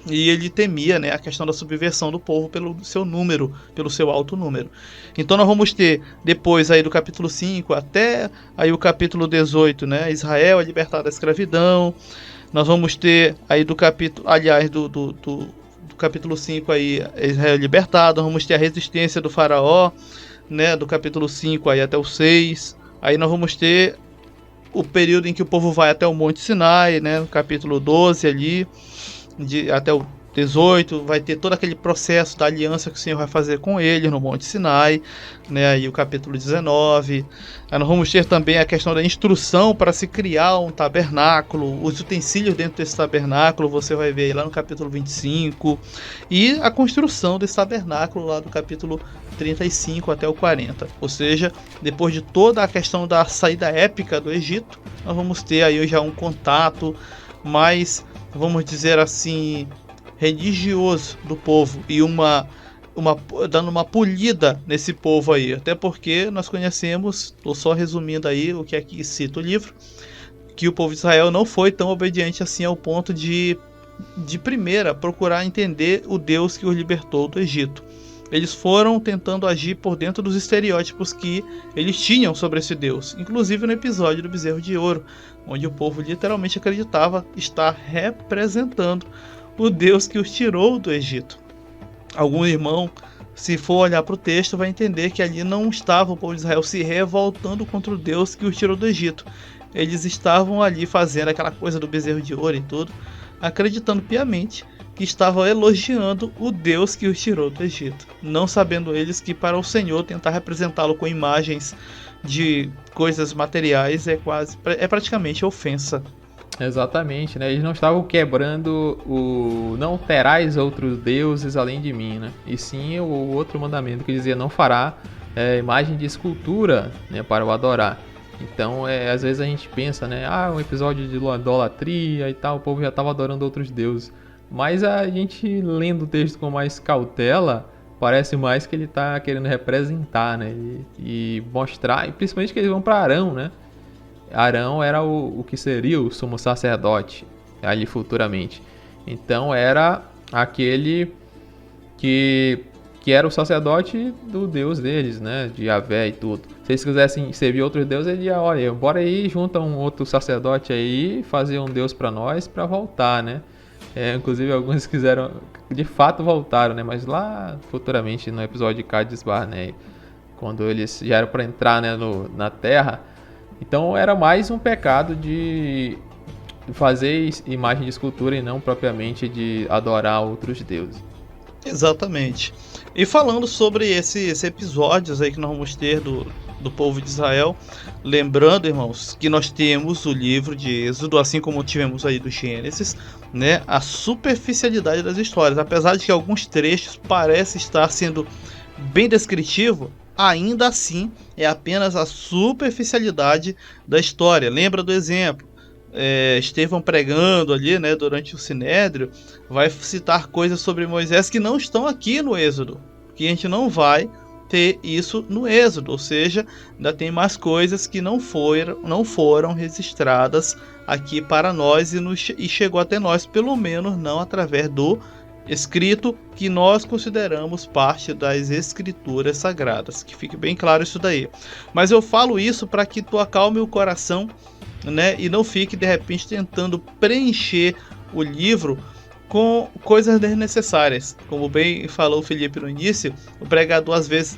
E ele temia, né, a questão da subversão do povo pelo seu número, pelo seu alto número. Então nós vamos ter depois aí do capítulo 5 até aí o capítulo 18, né, Israel é libertado da escravidão. Nós vamos ter aí do capítulo, aliás, do capítulo 5 aí Israel é libertado. Nós vamos ter a resistência do faraó, né, do capítulo 5 aí até o 6. Aí nós vamos ter o período em que o povo vai até o Monte Sinai, né, no capítulo 12 ali, até o 18, vai ter todo aquele processo da aliança que o Senhor vai fazer com ele no Monte Sinai, né? Aí o capítulo 19. Aí nós vamos ter também a questão da instrução para se criar um tabernáculo, os utensílios dentro desse tabernáculo, você vai ver aí lá no capítulo 25, e a construção desse tabernáculo lá do capítulo 35 até o 40. Ou seja, depois de toda a questão da saída épica do Egito, nós vamos ter aí já um contato mais, vamos dizer assim, religioso do povo e dando uma polida nesse povo aí, até porque nós conhecemos, estou só resumindo aí o que aqui cita o livro, que o povo de Israel não foi tão obediente assim ao ponto de primeira procurar entender o Deus que os libertou do Egito. Eles foram tentando agir por dentro dos estereótipos que eles tinham sobre esse Deus, inclusive no episódio do bezerro de ouro, onde o povo literalmente acreditava estar representando o Deus que os tirou do Egito. Algum irmão, se for olhar para o texto, vai entender que ali não estava o povo de Israel se revoltando contra o Deus que os tirou do Egito. Eles estavam ali fazendo aquela coisa do bezerro de ouro e tudo, acreditando piamente que estavam elogiando o Deus que os tirou do Egito, não sabendo eles que para o Senhor tentar representá-lo com imagens de coisas materiais é praticamente ofensa. Exatamente, né? Eles não estavam quebrando o não terás outros deuses além de mim, né? E sim o outro mandamento que dizia não fará imagem de escultura, né, para o adorar. Então, às vezes a gente pensa, né? Um episódio de idolatria e tal, o povo já estava adorando outros deuses. Mas a gente lendo o texto com mais cautela, parece mais que ele está querendo representar, né? E mostrar, e principalmente que eles vão para Arão, né? Arão era o que seria o sumo sacerdote ali futuramente. Então era aquele que era o sacerdote do Deus deles, né? De Yahvé e tudo. Se eles quisessem servir outros deuses, ele ia, olha, bora aí, junta um outro sacerdote aí, fazer um Deus para nós, para voltar, né? Inclusive alguns quiseram, de fato voltaram, né? Mas lá futuramente no episódio de Cádiz Barnea, quando eles já eram para entrar, né, na Terra. Então era mais um pecado de fazer imagem de escultura e não propriamente de adorar outros deuses. Exatamente. E falando sobre esses episódios aí que nós vamos ter do povo de Israel, lembrando, irmãos, que nós temos o livro de Êxodo, assim como tivemos aí do Gênesis, né, a superficialidade das histórias. Apesar de que alguns trechos parecem estar sendo bem descritivo, ainda assim é apenas a superficialidade da história. Lembra do exemplo? Estevão pregando ali, né, durante o Sinédrio, vai citar coisas sobre Moisés que não estão aqui no Êxodo, que a gente não vai ter isso no Êxodo, ou seja, ainda tem mais coisas que não foram registradas aqui para nós e chegou até nós, pelo menos não através do escrito que nós consideramos parte das escrituras sagradas, que fique bem claro isso daí. Mas eu falo isso para que tu acalme o coração, né, e não fique de repente tentando preencher o livro com coisas desnecessárias. Como bem falou o Felipe no início, o pregador às vezes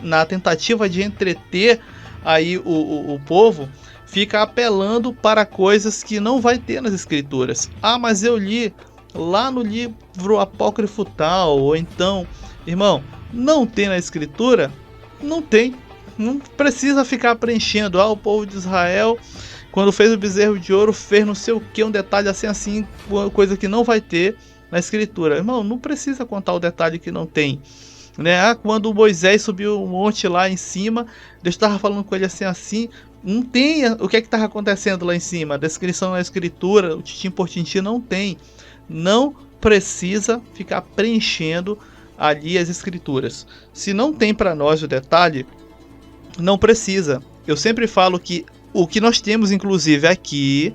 na tentativa de entreter aí o povo, fica apelando para coisas que não vai ter nas escrituras. Mas eu li lá no livro apócrifo tal, ou então, irmão, não tem na escritura? Não tem. Não precisa ficar preenchendo. O povo de Israel, quando fez o bezerro de ouro, fez não sei o que, um detalhe assim, uma coisa que não vai ter na escritura. Irmão, não precisa contar o detalhe que não tem, né? Quando Moisés subiu um monte lá em cima, Deus estava falando com ele assim, não tem o que estava acontecendo lá em cima. A descrição na escritura, o tintim por tintim, não tem. Não precisa ficar preenchendo ali as escrituras. Se não tem para nós o detalhe, não precisa. Eu sempre falo que o que nós temos, inclusive, aqui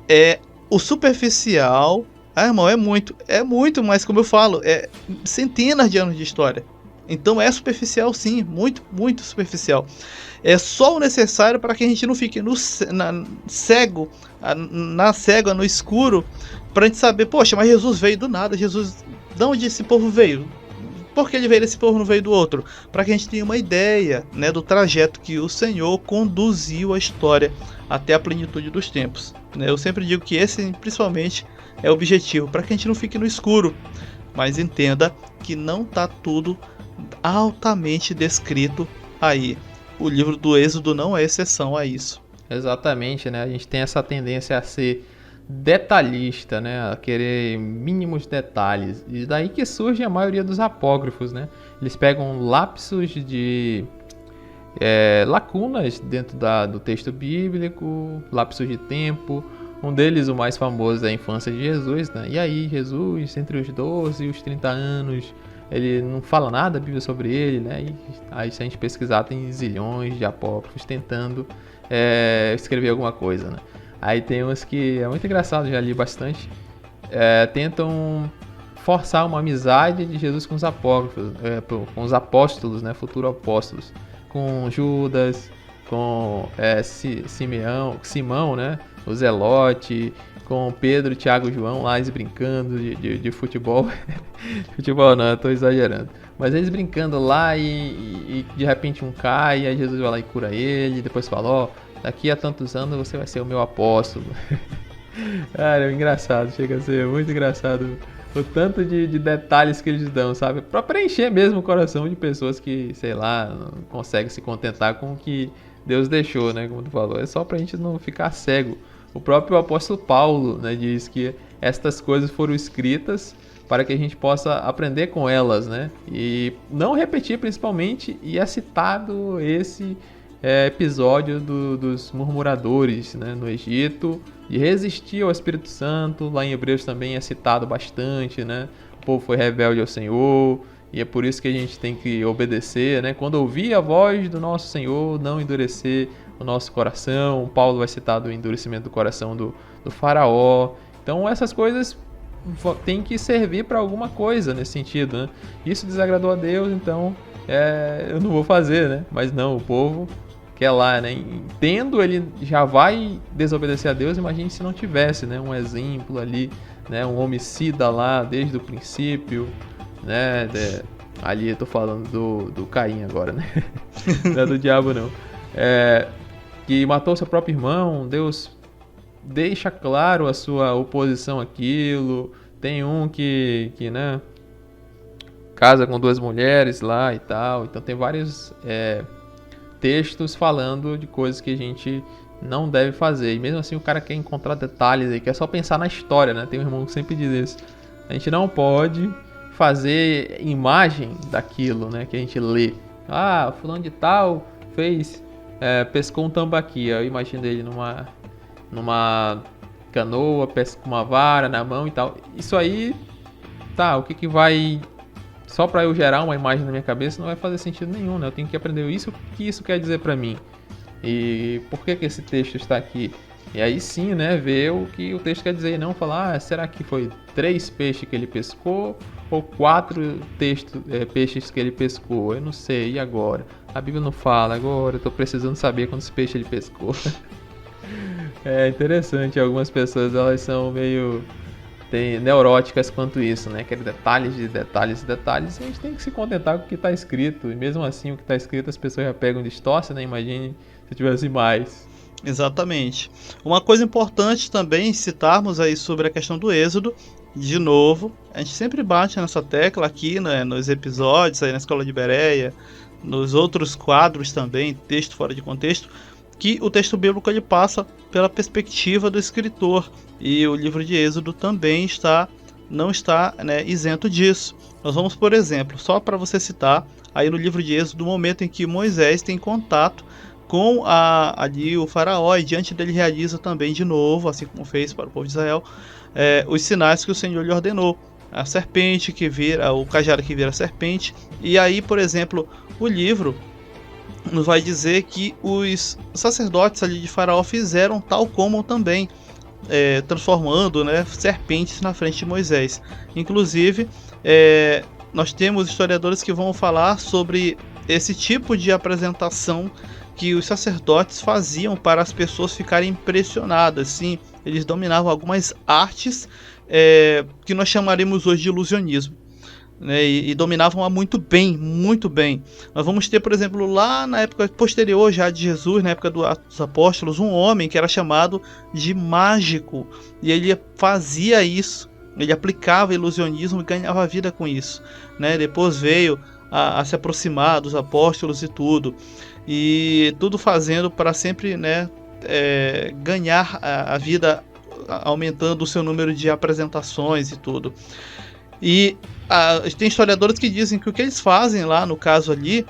é o superficial. Irmão, é muito, mas como eu falo, é centenas de anos de história. Então é superficial sim, muito, muito superficial. É só o necessário para que a gente não fique na cega, no escuro, para a gente saber, poxa, mas Jesus veio do nada. Jesus, de onde esse povo veio? Por que ele veio desse povo, não veio do outro? Para que a gente tenha uma ideia, né, do trajeto que o Senhor conduziu a história até a plenitude dos tempos. Né? Eu sempre digo que esse, principalmente, é o objetivo, para que a gente não fique no escuro, mas entenda que não está tudo altamente descrito aí. O livro do Êxodo não é exceção a isso. Exatamente, né? A gente tem essa tendência a ser detalhista, né? A querer mínimos detalhes. E daí que surge a maioria dos apócrifos, né? Eles pegam lapsos de lacunas dentro do texto bíblico, lapsos de tempo. Um deles, o mais famoso, é a infância de Jesus, né? E aí, Jesus, entre os 12 e os 30 anos, ele não fala nada da Bíblia sobre ele, né? E aí, se a gente pesquisar, tem zilhões de apócrifos tentando escrever alguma coisa, né? Aí tem uns que é muito engraçado, já li bastante, tentam forçar uma amizade de Jesus com os apócrifos, com os apóstolos, né? Futuros apóstolos, com Judas, com Simão, né? O Zelote, com Pedro, Tiago e João lá, eles brincando de futebol. Futebol não, eu tô exagerando. Mas eles brincando lá e de repente um cai, aí Jesus vai lá e cura ele, depois fala, daqui a tantos anos você vai ser o meu apóstolo. Cara, é engraçado, chega a ser muito engraçado o tanto de detalhes que eles dão, sabe? Pra preencher mesmo o coração de pessoas que, sei lá, não conseguem se contentar com o que Deus deixou, né? Como tu falou, é só pra gente não ficar cego. O próprio apóstolo Paulo, né, diz que estas coisas foram escritas para que a gente possa aprender com elas, né? E não repetir principalmente, e é citado esse episódio dos murmuradores, né, no Egito, de resistir ao Espírito Santo. Lá em Hebreus também é citado bastante, né? O povo foi rebelde ao Senhor, e é por isso que a gente tem que obedecer, né? Quando ouvir a voz do nosso Senhor, não endurecer o nosso coração. Paulo vai citar do endurecimento do coração do faraó. Então essas coisas tem que servir para alguma coisa nesse sentido, né? Isso desagradou a Deus, então eu não vou fazer, né? Mas não, o povo quer lá, né? Entendo, ele já vai desobedecer a Deus. Imagine se não tivesse, né? Um exemplo ali, né? Um homicida lá desde o princípio, né? Ali eu tô falando do Caim agora, né? Não é do diabo, não. Que matou seu próprio irmão. Deus deixa claro a sua oposição àquilo. Tem um que né, casa com 2 mulheres lá e tal. Então tem vários textos falando de coisas que a gente não deve fazer. E mesmo assim o cara quer encontrar detalhes aí, quer só pensar na história, né? Tem um irmão que sempre diz isso. A gente não pode fazer imagem daquilo, né, que a gente lê. Fulano de tal pescou um tambaqui. Eu imagino ele numa canoa, pesca com uma vara na mão e tal. Isso aí, o que vai... Só para eu gerar uma imagem na minha cabeça não vai fazer sentido nenhum, né? Eu tenho que aprender o que isso quer dizer para mim. E por que esse texto está aqui? E aí sim, né, ver o que o texto quer dizer. E não falar, será que foi 3 peixes que ele pescou? Ou 4 peixes que ele pescou? Eu não sei, e agora? A Bíblia não fala, agora eu tô precisando saber quantos peixes ele pescou. É interessante, algumas pessoas elas são meio neuróticas quanto isso, né? Querem detalhes de detalhes e detalhes, e a gente tem que se contentar com o que está escrito. E mesmo assim, o que está escrito as pessoas já pegam e distorcem, né? Imagine se tivesse mais. Exatamente. Uma coisa importante também citarmos aí sobre a questão do Êxodo, de novo, a gente sempre bate nessa tecla aqui, né, nos episódios, aí na Escola de Bereia, nos outros quadros também, texto fora de contexto, que o texto bíblico ele passa pela perspectiva do escritor, e o livro de Êxodo também não está, né, isento disso. Nós vamos, por exemplo, só para você citar, aí no livro de Êxodo, o momento em que Moisés tem contato com ali o faraó, e diante dele realiza também de novo, assim como fez para o povo de Israel, os sinais que o Senhor lhe ordenou. A serpente que vira, o cajado que vira serpente. E aí, por exemplo, o livro nos vai dizer que os sacerdotes ali de Faraó fizeram tal como também, transformando, né, serpentes na frente de Moisés. Inclusive, nós temos historiadores que vão falar sobre esse tipo de apresentação que os sacerdotes faziam para as pessoas ficarem impressionadas. Sim, eles dominavam algumas artes que nós chamaremos hoje de ilusionismo. né, e dominavam-a muito bem, muito bem. Nós vamos ter, por exemplo, lá na época posterior já de Jesus, na época dos apóstolos, um homem que era chamado de mágico, e ele fazia isso, ele aplicava ilusionismo e ganhava vida com isso, né? Depois veio a se aproximar dos apóstolos e tudo fazendo para sempre, né, ganhar a vida, aumentando o seu número de apresentações e tudo. E tem historiadores que dizem que o que eles fazem lá, no caso ali,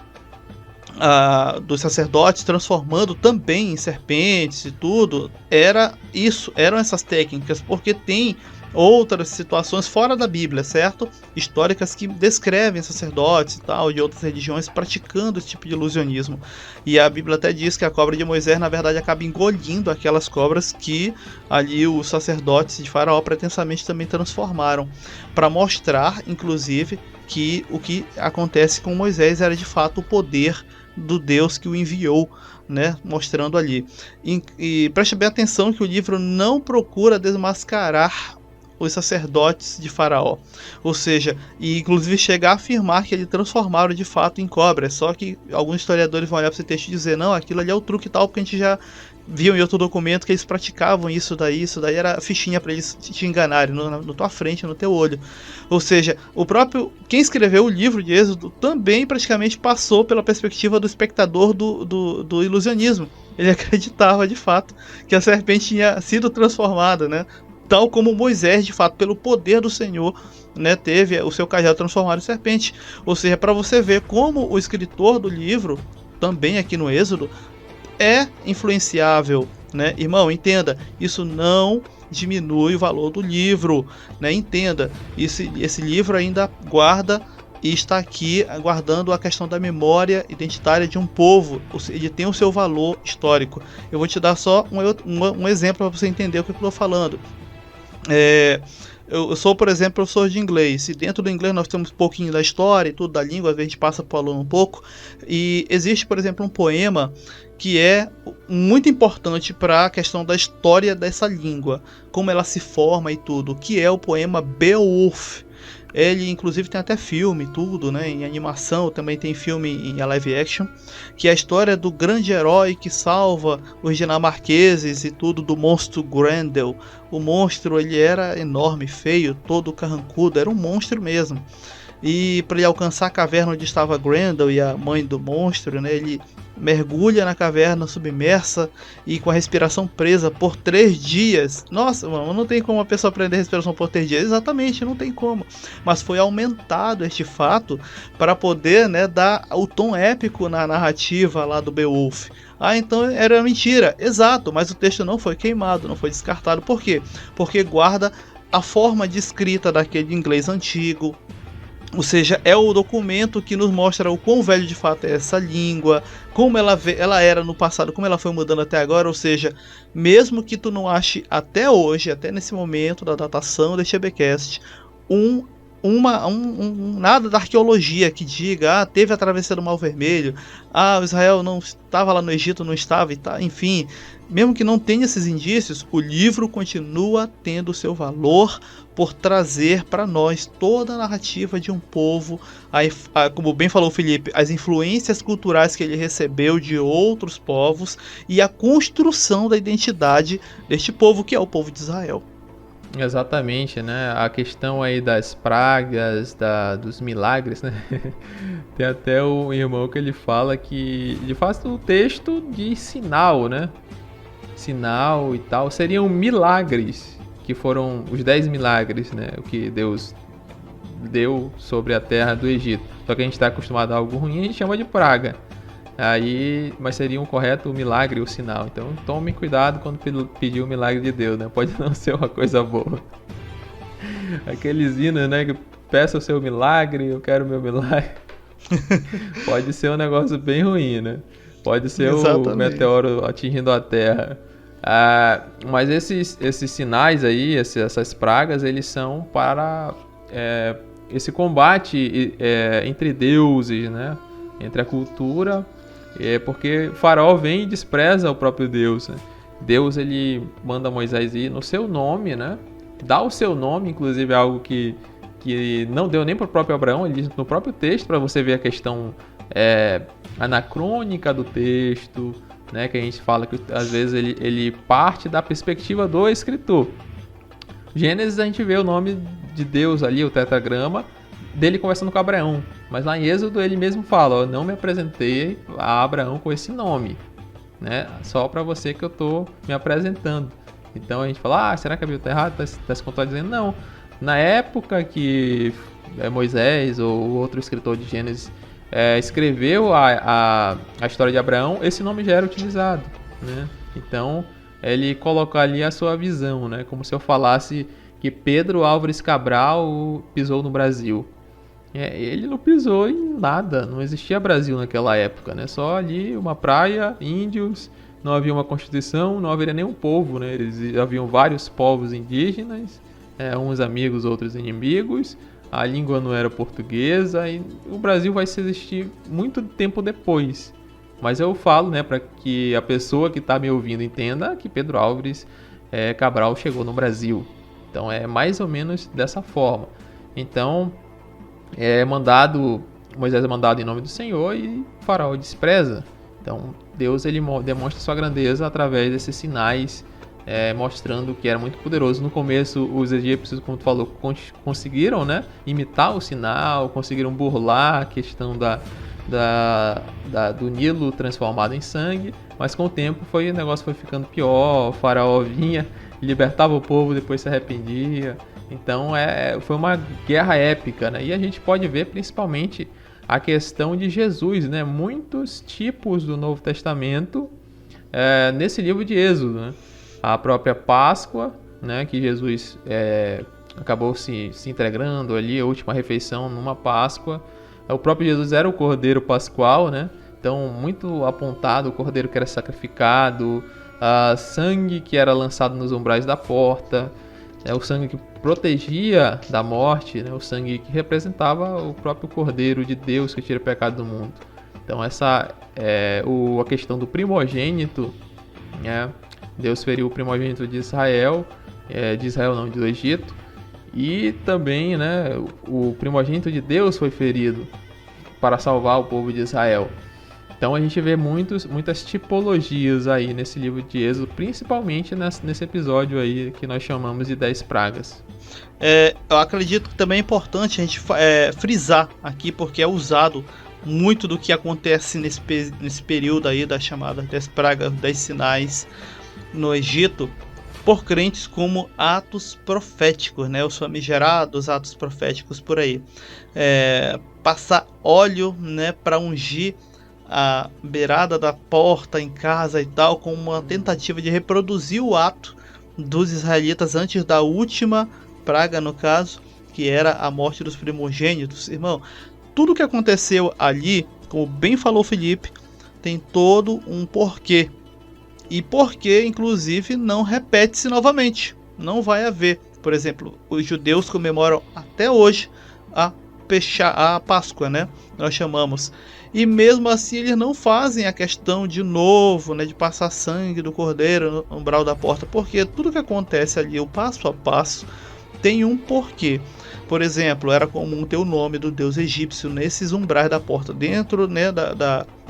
dos sacerdotes transformando também em serpentes e tudo, eram essas técnicas, porque tem outras situações fora da Bíblia, certo? Históricas que descrevem sacerdotes e tal, de outras religiões praticando esse tipo de ilusionismo. E a Bíblia até diz que a cobra de Moisés, na verdade, acaba engolindo aquelas cobras que ali os sacerdotes de Faraó pretensamente também transformaram, para mostrar, inclusive, que o que acontece com Moisés era de fato o poder do Deus que o enviou, né, mostrando ali. E preste bem atenção que o livro não procura desmascarar os sacerdotes de Faraó, ou seja, e inclusive chegar a afirmar que eles transformaram de fato em cobras, só que alguns historiadores vão olhar para esse texto e dizer, não, aquilo ali é o truque e tal, porque a gente já viu em outro documento que eles praticavam isso daí era fichinha para eles te enganarem na tua frente, no teu olho. Ou seja, quem escreveu o livro de Êxodo também praticamente passou pela perspectiva do espectador do ilusionismo. Ele acreditava de fato que a serpente tinha sido transformada, né? Tal como Moisés, de fato, pelo poder do Senhor, né, teve o seu cajado transformado em serpente. Ou seja, para você ver como o escritor do livro, também aqui no Êxodo, é influenciável, né? Irmão, entenda, isso não diminui o valor do livro, né? Entenda, esse livro ainda guarda e está aqui guardando a questão da memória identitária de um povo, ele tem o seu valor histórico. Eu vou te dar só um exemplo para você entender o que eu estou falando. Eu sou, por exemplo, professor de inglês, e dentro do inglês nós temos um pouquinho da história e tudo da língua, às vezes a gente passa para o aluno um pouco, e existe, por exemplo, um poema que é muito importante para a questão da história dessa língua, como ela se forma e tudo, que é o poema Beowulf. Ele inclusive tem até filme, tudo, né, em animação, também tem filme em live action, que é a história do grande herói que salva os dinamarqueses e tudo, do monstro Grendel. O monstro, ele era enorme, feio, todo carrancudo, era um monstro mesmo. E para ele alcançar a caverna onde estava Grendel e a mãe do monstro, né, ele mergulha na caverna submersa e com a respiração presa por 3 dias. Nossa, mano, não tem como uma pessoa aprender respiração por 3 dias. Exatamente, não tem como. Mas foi aumentado este fato para poder, né, dar o tom épico na narrativa lá do Beowulf. Então era mentira. Exato, mas o texto não foi queimado, não foi descartado. Por quê? Porque guarda a forma de escrita daquele inglês antigo. Ou seja, é o documento que nos mostra o quão velho de fato é essa língua, como ela era no passado, como ela foi mudando até agora. Ou seja, mesmo que tu não ache até hoje, até nesse momento da datação deste EBcast, nada da arqueologia que diga, teve a travessia do Mar Vermelho, o Israel não estava lá no Egito, não estava, e tá, enfim, mesmo que não tenha esses indícios, o livro continua tendo seu valor por trazer para nós toda a narrativa de um povo, como bem falou o Felipe, as influências culturais que ele recebeu de outros povos e a construção da identidade deste povo, que é o povo de Israel. Exatamente, né? A questão aí das pragas, dos milagres, né? Tem até um irmão que ele fala que ele faz o texto de sinal, né? Sinal e tal. Seriam milagres, que foram os 10 milagres, né? O que Deus deu sobre a terra do Egito. Só que a gente está acostumado a algo ruim, a gente chama de praga. Mas seria um correto o milagre e o sinal. Então tome cuidado quando pedir o milagre de Deus, né? Pode não ser uma coisa boa. Aqueles hinos, né? Que peça o seu milagre, eu quero o meu milagre. Pode ser um negócio bem ruim, né? Pode ser o meteoro atingindo a Terra. Mas esses sinais aí, essas pragas, eles são para esse combate entre deuses, né? Entre a cultura. Porque Faraó vem e despreza o próprio Deus, né? Deus, ele manda Moisés ir no seu nome, né? Dá o seu nome, inclusive é algo que que não deu nem para o próprio Abraão, ele diz no próprio texto, para você ver a questão anacrônica do texto, né, que a gente fala que às vezes ele parte da perspectiva do escritor. Gênesis a gente vê o nome de Deus ali, o tetragrama, dele conversando com Abraão. Mas lá em Êxodo ele mesmo fala, ó, não me apresentei a Abraão com esse nome, né? Só para você que eu estou me apresentando. Então a gente fala, será que a Bíblia está errada? Está se contradizendo? Não. Na época que Moisés ou outro escritor de Gênesis escreveu a história de Abraão, esse nome já era utilizado, né? Então ele coloca ali a sua visão, né? Como se eu falasse que Pedro Álvares Cabral pisou no Brasil. Ele não pisou em nada, não existia Brasil naquela época, né? Só ali uma praia, índios, não havia uma constituição, não haveria nenhum povo, né? Haviam vários povos indígenas, uns amigos, outros inimigos, a língua não era portuguesa e o Brasil vai existir muito tempo depois. Mas eu falo, né, para que a pessoa que está me ouvindo entenda que Pedro Álvares Cabral chegou no Brasil. Então é mais ou menos dessa forma. Então Moisés é mandado em nome do Senhor e o faraó despreza. Então Deus ele demonstra sua grandeza através desses sinais, mostrando que era muito poderoso. No começo os egípcios, como tu falou, conseguiram, né, imitar o sinal, conseguiram burlar a questão do Nilo transformado em sangue, mas com o tempo o negócio foi ficando pior. O faraó vinha, libertava o povo, depois se arrependia. Então foi uma guerra épica, né? E a gente pode ver principalmente a questão de Jesus, né? Muitos tipos do Novo Testamento nesse livro de Êxodo, né? A própria Páscoa, né? Que Jesus acabou se entregando ali, a última refeição numa Páscoa. O próprio Jesus era o Cordeiro Pascual, né? Então, muito apontado, o Cordeiro que era sacrificado, sangue que era lançado nos umbrais da porta, o sangue que protegia da morte, né? O sangue que representava o próprio Cordeiro de Deus que tira o pecado do mundo. Então, essa a questão do primogênito, né? Deus feriu o primogênito de Israel, do Egito, e também, né, o primogênito de Deus foi ferido para salvar o povo de Israel. Então a gente vê muitas tipologias aí nesse livro de Êxodo, principalmente nesse episódio aí que nós chamamos de 10 pragas. Eu acredito que também é importante a gente frisar aqui, porque é usado muito do que acontece nesse período aí da chamada 10 pragas, 10 sinais no Egito, por crentes como atos proféticos, né? Os famigerados atos proféticos por aí. Passar óleo, né, para ungir a beirada da porta em casa e tal, como uma tentativa de reproduzir o ato dos israelitas antes da última praga, no caso, que era a morte dos primogênitos. Irmão, tudo que aconteceu ali, como bem falou Felipe, tem todo um porquê. E porque, inclusive, não repete-se novamente. Não vai haver. Por exemplo, os judeus comemoram até hoje a Páscoa, né? Nós chamamos. E mesmo assim eles não fazem a questão de novo, né, de passar sangue do cordeiro no umbral da porta. Porque tudo que acontece ali, o passo a passo, tem um porquê. Por exemplo, era comum ter o nome do deus egípcio nesses umbrais da porta. Dentro, né,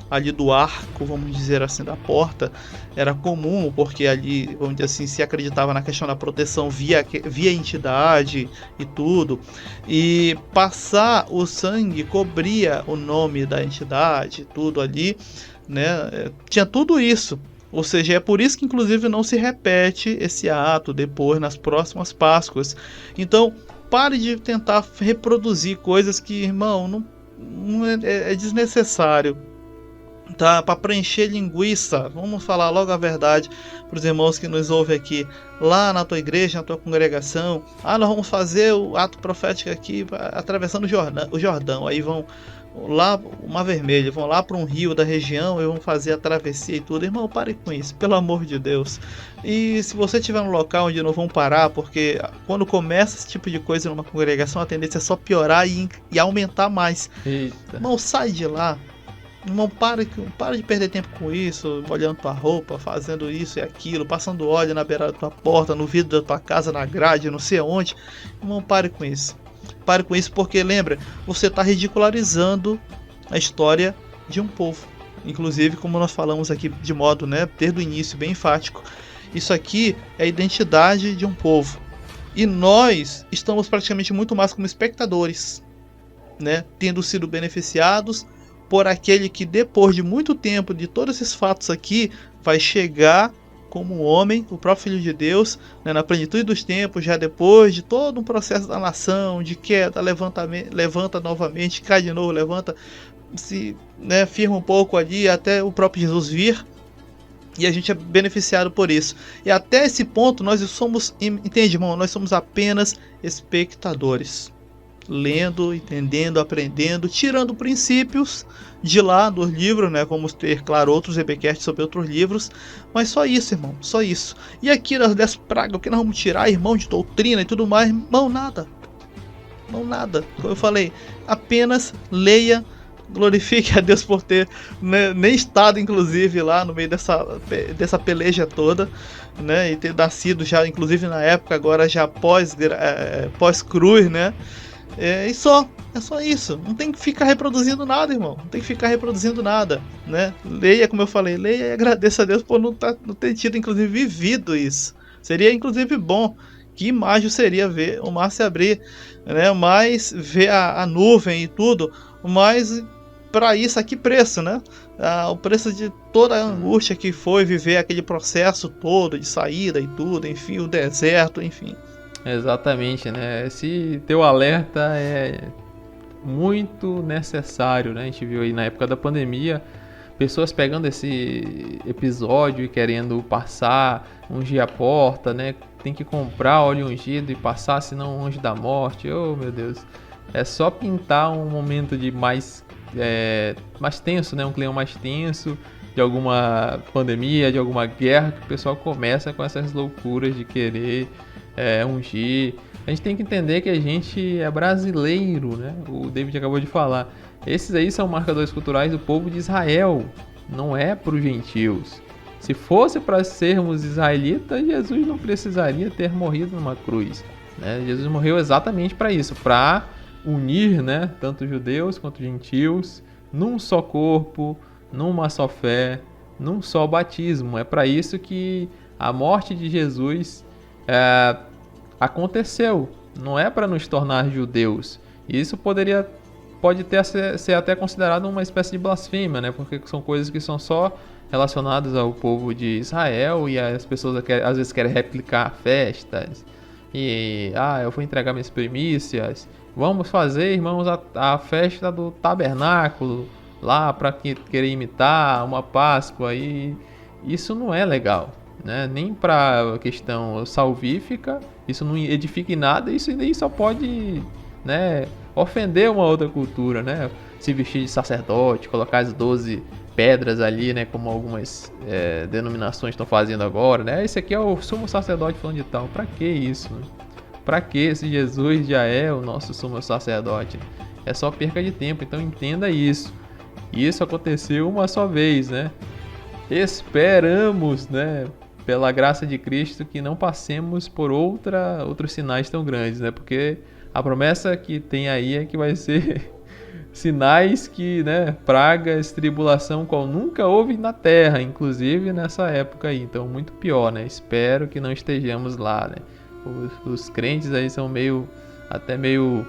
ali do arco, vamos dizer assim, da porta, era comum, porque ali, vamos dizer assim, se acreditava na questão da proteção via entidade e tudo, e passar o sangue cobria o nome da entidade, tudo ali, né, tinha tudo isso. Ou seja, é por isso que inclusive não se repete esse ato depois nas próximas Páscoas. Então, pare de tentar reproduzir coisas que, irmão, não é desnecessário. Tá, para preencher linguiça. Vamos falar logo a verdade para os irmãos que nos ouvem aqui, lá na tua igreja, na tua congregação. Nós vamos fazer o ato profético aqui, atravessando o Jordão. Aí vão lá, o Mar Vermelho, vão lá para um rio da região e vão fazer a travessia e tudo. Irmão, pare com isso, pelo amor de Deus. E se você estiver num local onde não vão parar, porque quando começa esse tipo de coisa numa congregação, a tendência é só piorar e aumentar mais. Eita. Irmão, sai de lá. Irmão, para de perder tempo com isso, molhando tua roupa, fazendo isso e aquilo, passando óleo na beirada da tua porta, no vidro da tua casa, na grade, não sei aonde. Irmão, pare com isso. pare com isso, porque lembra, você está ridicularizando a história de um povo. Inclusive, como nós falamos aqui de modo, né, desde o início, bem enfático, isso aqui é a identidade de um povo. E nós estamos praticamente muito mais como espectadores, né, tendo sido beneficiados por aquele que depois de muito tempo, de todos esses fatos aqui, vai chegar como um homem, o próprio Filho de Deus, né, na plenitude dos tempos, já depois de todo um processo da nação, de queda, levanta novamente, cai de novo, levanta, se, né, firma um pouco ali, até o próprio Jesus vir, e a gente é beneficiado por isso. E até esse ponto nós somos, entende, irmão? Nós somos apenas espectadores, lendo, entendendo, aprendendo, tirando princípios de lá dos livros, né? Vamos ter, claro, outros EBcasts sobre outros livros, mas só isso, irmão, só isso. E aqui nas 10 pragas, o que nós vamos tirar, irmão, de doutrina e tudo mais? Irmão, nada. Não, nada. Como eu falei, apenas leia, glorifique a Deus por ter, né, nem estado, inclusive, lá no meio dessa peleja toda, né? E ter nascido já, inclusive, na época, agora já pós-cruz, né? É só isso. Não tem que ficar reproduzindo nada, irmão. Não tem que ficar reproduzindo nada, né? Leia, como eu falei, leia e agradeça a Deus por não ter tido, inclusive, vivido isso. Seria, inclusive, bom. Que imagem seria ver o mar se abrir, né? Mas ver a nuvem e tudo. Mas para isso, a que preço, né? O preço de toda a angústia que foi viver aquele processo todo de saída e tudo, enfim, o deserto, enfim. Exatamente, né? Esse teu alerta é muito necessário, né? A gente viu aí na época da pandemia pessoas pegando esse episódio e querendo passar, ungir a porta, né? Tem que comprar óleo ungido e passar, senão o anjo da morte. Oh, meu Deus. É só pintar um momento de mais tenso, né? Um clima mais tenso de alguma pandemia, de alguma guerra, que o pessoal começa com essas loucuras de querer ungir. A gente tem que entender que a gente é brasileiro, né? O David acabou de falar. Esses aí são marcadores culturais do povo de Israel, não é para os gentios. Se fosse para sermos israelitas, Jesus não precisaria ter morrido numa cruz, né? Jesus morreu exatamente para isso, para unir, né, tanto judeus quanto gentios num só corpo, numa só fé, num só batismo. É para isso que a morte de Jesus aconteceu. Não é para nos tornar judeus. Isso pode ser até considerado uma espécie de blasfêmia, né? Porque são coisas que são só relacionadas ao povo de Israel e as pessoas às vezes querem replicar festas. E eu vou entregar minhas primícias. Vamos fazer, irmãos, a festa do tabernáculo lá para querer imitar uma Páscoa. E isso não é legal, né? Nem para questão salvífica, isso não edifica em nada. Isso nem só pode, né, ofender uma outra cultura, né? Se vestir de sacerdote, colocar as 12 pedras ali, né? Como algumas denominações estão fazendo agora, né? Esse aqui é o sumo sacerdote falando de tal. Pra que isso, né? Pra que se Jesus já é o nosso sumo sacerdote? É só perca de tempo, então entenda isso. Isso aconteceu uma só vez, né? Esperamos, né, pela graça de Cristo, que não passemos por outros sinais tão grandes, né? Porque a promessa que tem aí é que vai ser sinais que, né, pragas, tribulação, qual nunca houve na terra, inclusive nessa época aí. Então, muito pior, né? Espero que não estejamos lá, né? Os crentes aí são até meio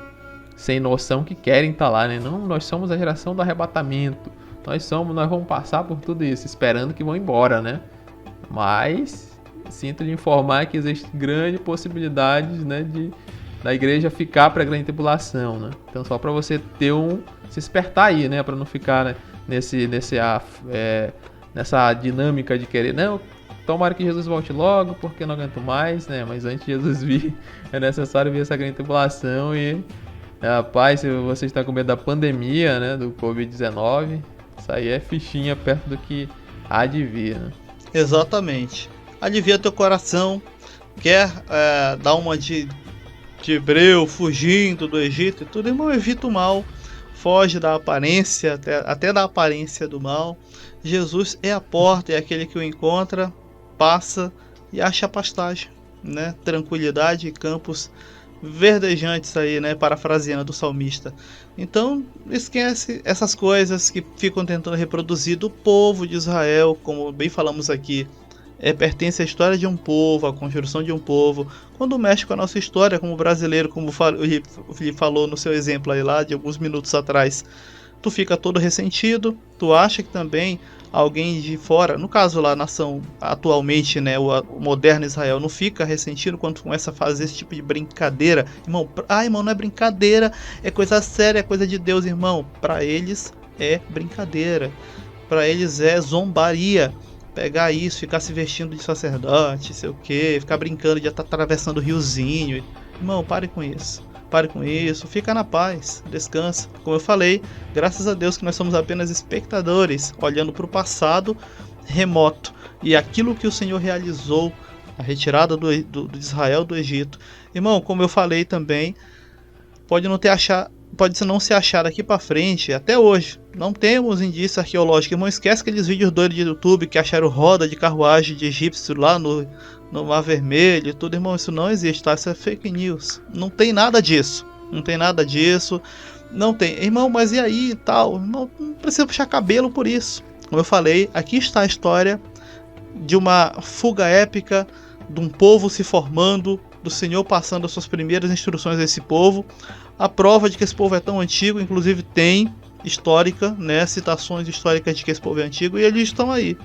sem noção que querem estar lá, né? Não, nós somos a geração do arrebatamento. Nós vamos passar por tudo isso, esperando que vão embora, né? Mas sinto lhe informar que existe grande possibilidade, né, da igreja ficar para a grande tribulação, né? Então só para você se espertar aí, né, para não ficar, né, nessa dinâmica de querer, não, tomara que Jesus volte logo, porque não aguento mais, né? Mas antes de Jesus vir, é necessário vir essa grande tribulação. E rapaz, se você está com medo da pandemia, né, do Covid-19, isso aí é fichinha perto do que há de vir, né? Exatamente. Alivia teu coração. Quer dar uma de hebreu, fugindo do Egito e tudo, irmão, evita o mal. Foge da aparência, até da aparência do mal. Jesus é a porta, é aquele que o encontra, passa e acha pastagem, né? Tranquilidade e campos verdejantes aí, né, parafraseando o salmista. Então, esquece essas coisas que ficam tentando reproduzir do povo de Israel, como bem falamos aqui. Pertence à história de um povo, à construção de um povo. Quando mexe com a nossa história como brasileiro, como o Felipe falou no seu exemplo aí lá de alguns minutos atrás, tu fica todo ressentido, tu acha que também alguém de fora, no caso lá a nação atualmente, né, o moderno Israel, não fica ressentido quando tu começa a fazer esse tipo de brincadeira. Irmão, irmão, não é brincadeira, é coisa séria, é coisa de Deus, irmão. Para eles é brincadeira, para eles é zombaria. Pegar isso, ficar se vestindo de sacerdote, sei o que, ficar brincando de estar atravessando o riozinho. Irmão, pare com isso. Pare com isso, fica na paz, descansa. Como eu falei, graças a Deus que nós somos apenas espectadores, olhando para o passado remoto. E aquilo que o Senhor realizou, a retirada de Israel do Egito. Irmão, como eu falei também, pode não se achar daqui para frente, até hoje. Não temos indício arqueológico. Irmão, esquece aqueles vídeos doidos de YouTube que acharam roda de carruagem de egípcio lá no Mar Vermelho e tudo. Irmão, isso não existe, tá? Isso é fake news. Não tem nada disso. Não tem nada disso. Não tem. Irmão, mas e aí e tal? Irmão, não precisa puxar cabelo por isso. Como eu falei, aqui está a história de uma fuga épica, de um povo se formando, do Senhor passando as suas primeiras instruções a esse povo. A prova de que esse povo é tão antigo, inclusive tem histórica, né, citações históricas de que esse povo é antigo, e eles estão aí.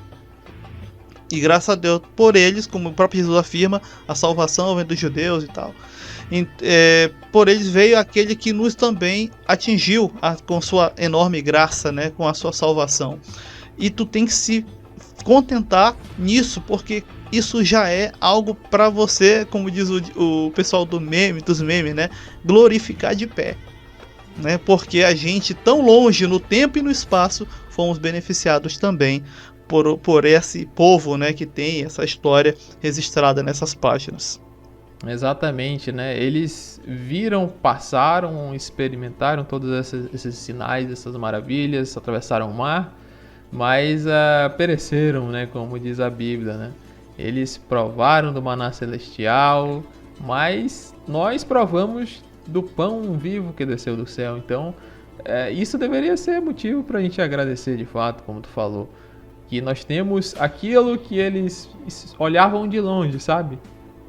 E graças a Deus por eles, como o próprio Jesus afirma, a salvação vem dos judeus e tal. Por eles veio aquele que nos também atingiu com sua enorme graça, né, com a sua salvação. E tu tem que se contentar nisso, porque isso já é algo para você, como diz o pessoal dos memes, né, glorificar de pé. Né, porque a gente, tão longe no tempo e no espaço, fomos beneficiados também por esse povo, né, que tem essa história registrada nessas páginas. Exatamente, né? Eles viram, passaram, experimentaram todos esses sinais, essas maravilhas, atravessaram o mar, mas pereceram, né, como diz a Bíblia, né? Eles provaram do maná celestial, mas nós provamos do pão vivo que desceu do céu. Então, isso deveria ser motivo para a gente agradecer de fato, como tu falou. Que nós temos aquilo que eles olhavam de longe, sabe?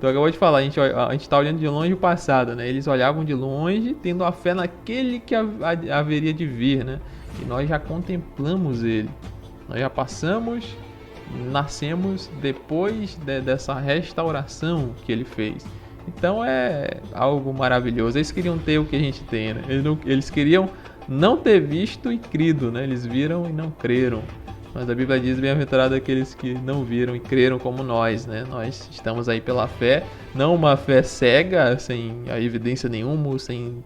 Tu acabou de falar, a gente está olhando de longe o passado, né? Eles olhavam de longe, tendo a fé naquele que haveria de vir, né? E nós já contemplamos ele. Nós já passamos, nascemos depois dessa restauração que ele fez. Então é algo maravilhoso. Eles queriam ter o que a gente tem, né? Eles queriam não ter visto e crido, né? Eles viram e não creram. Mas a Bíblia diz: bem-aventurado aqueles que não viram e creram como nós, né? Nós estamos aí pela fé, não uma fé cega, sem a evidência nenhuma, sem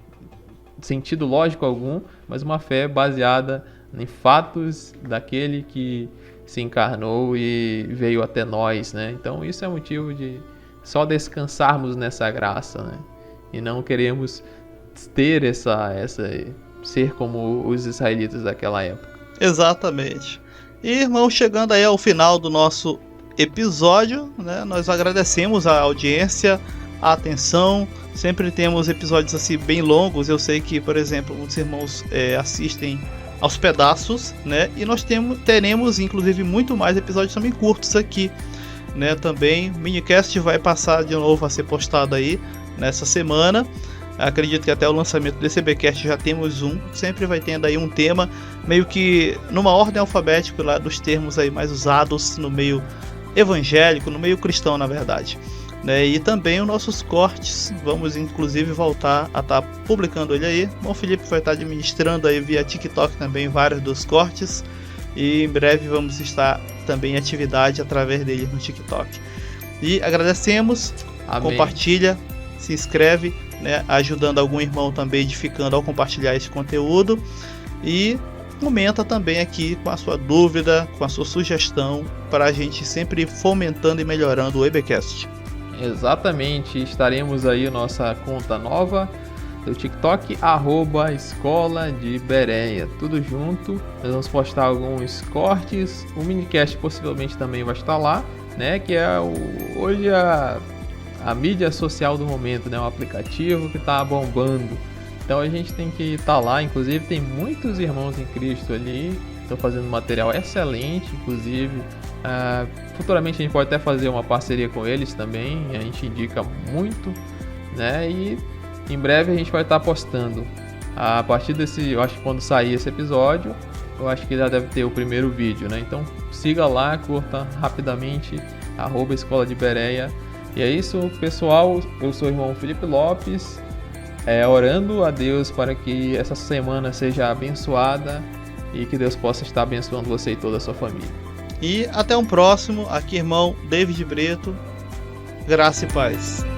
sentido lógico algum, mas uma fé baseada em fatos daquele que se encarnou e veio até nós, né? Então isso é motivo de só descansarmos nessa graça, né? E não queremos ter ser como os israelitas daquela época. Exatamente. E, irmão, chegando aí ao final do nosso episódio, né? Nós agradecemos a audiência, a atenção. Sempre temos episódios assim bem longos. Eu sei que, por exemplo, os irmãos assistem aos pedaços, né? E nós teremos, inclusive, muito mais episódios também curtos aqui, né? Também o minicast vai passar de novo a ser postado aí nessa semana. Acredito que até o lançamento desse EBcast já temos um. Sempre vai tendo aí um tema meio que numa ordem alfabética lá dos termos aí mais usados no meio evangélico, no meio cristão, na verdade, né? E também os nossos cortes, vamos inclusive voltar a estar publicando ele aí. O Felipe vai estar administrando aí via TikTok também vários dos cortes, e em breve vamos estar também em atividade através dele no TikTok. E agradecemos. Amém. Compartilha, se inscreve, né, ajudando algum irmão também, edificando ao compartilhar esse conteúdo, e comenta também aqui com a sua dúvida, com a sua sugestão, para a gente sempre fomentando e melhorando o EBcast. Exatamente, estaremos aí nossa conta nova do TikTok, @Escola de Bereia, tudo junto. Nós vamos postar alguns cortes, o minicast possivelmente também vai estar lá, né, que é hoje a a mídia social do momento, né? Um aplicativo que está bombando. Então a gente tem que estar lá, inclusive tem muitos irmãos em Cristo ali, estão fazendo material excelente, inclusive. Futuramente a gente pode até fazer uma parceria com eles também, a gente indica muito, né? E em breve a gente vai estar postando. A partir desse, eu acho que quando sair esse episódio, eu acho que já deve ter o primeiro vídeo, né? Então siga lá, curta rapidamente, @Escola de Bereia. E é isso, pessoal. Eu sou o irmão Felipe Lopes, orando a Deus para que essa semana seja abençoada e que Deus possa estar abençoando você e toda a sua família. E até um próximo. Aqui, irmão David Breto. Graça e paz.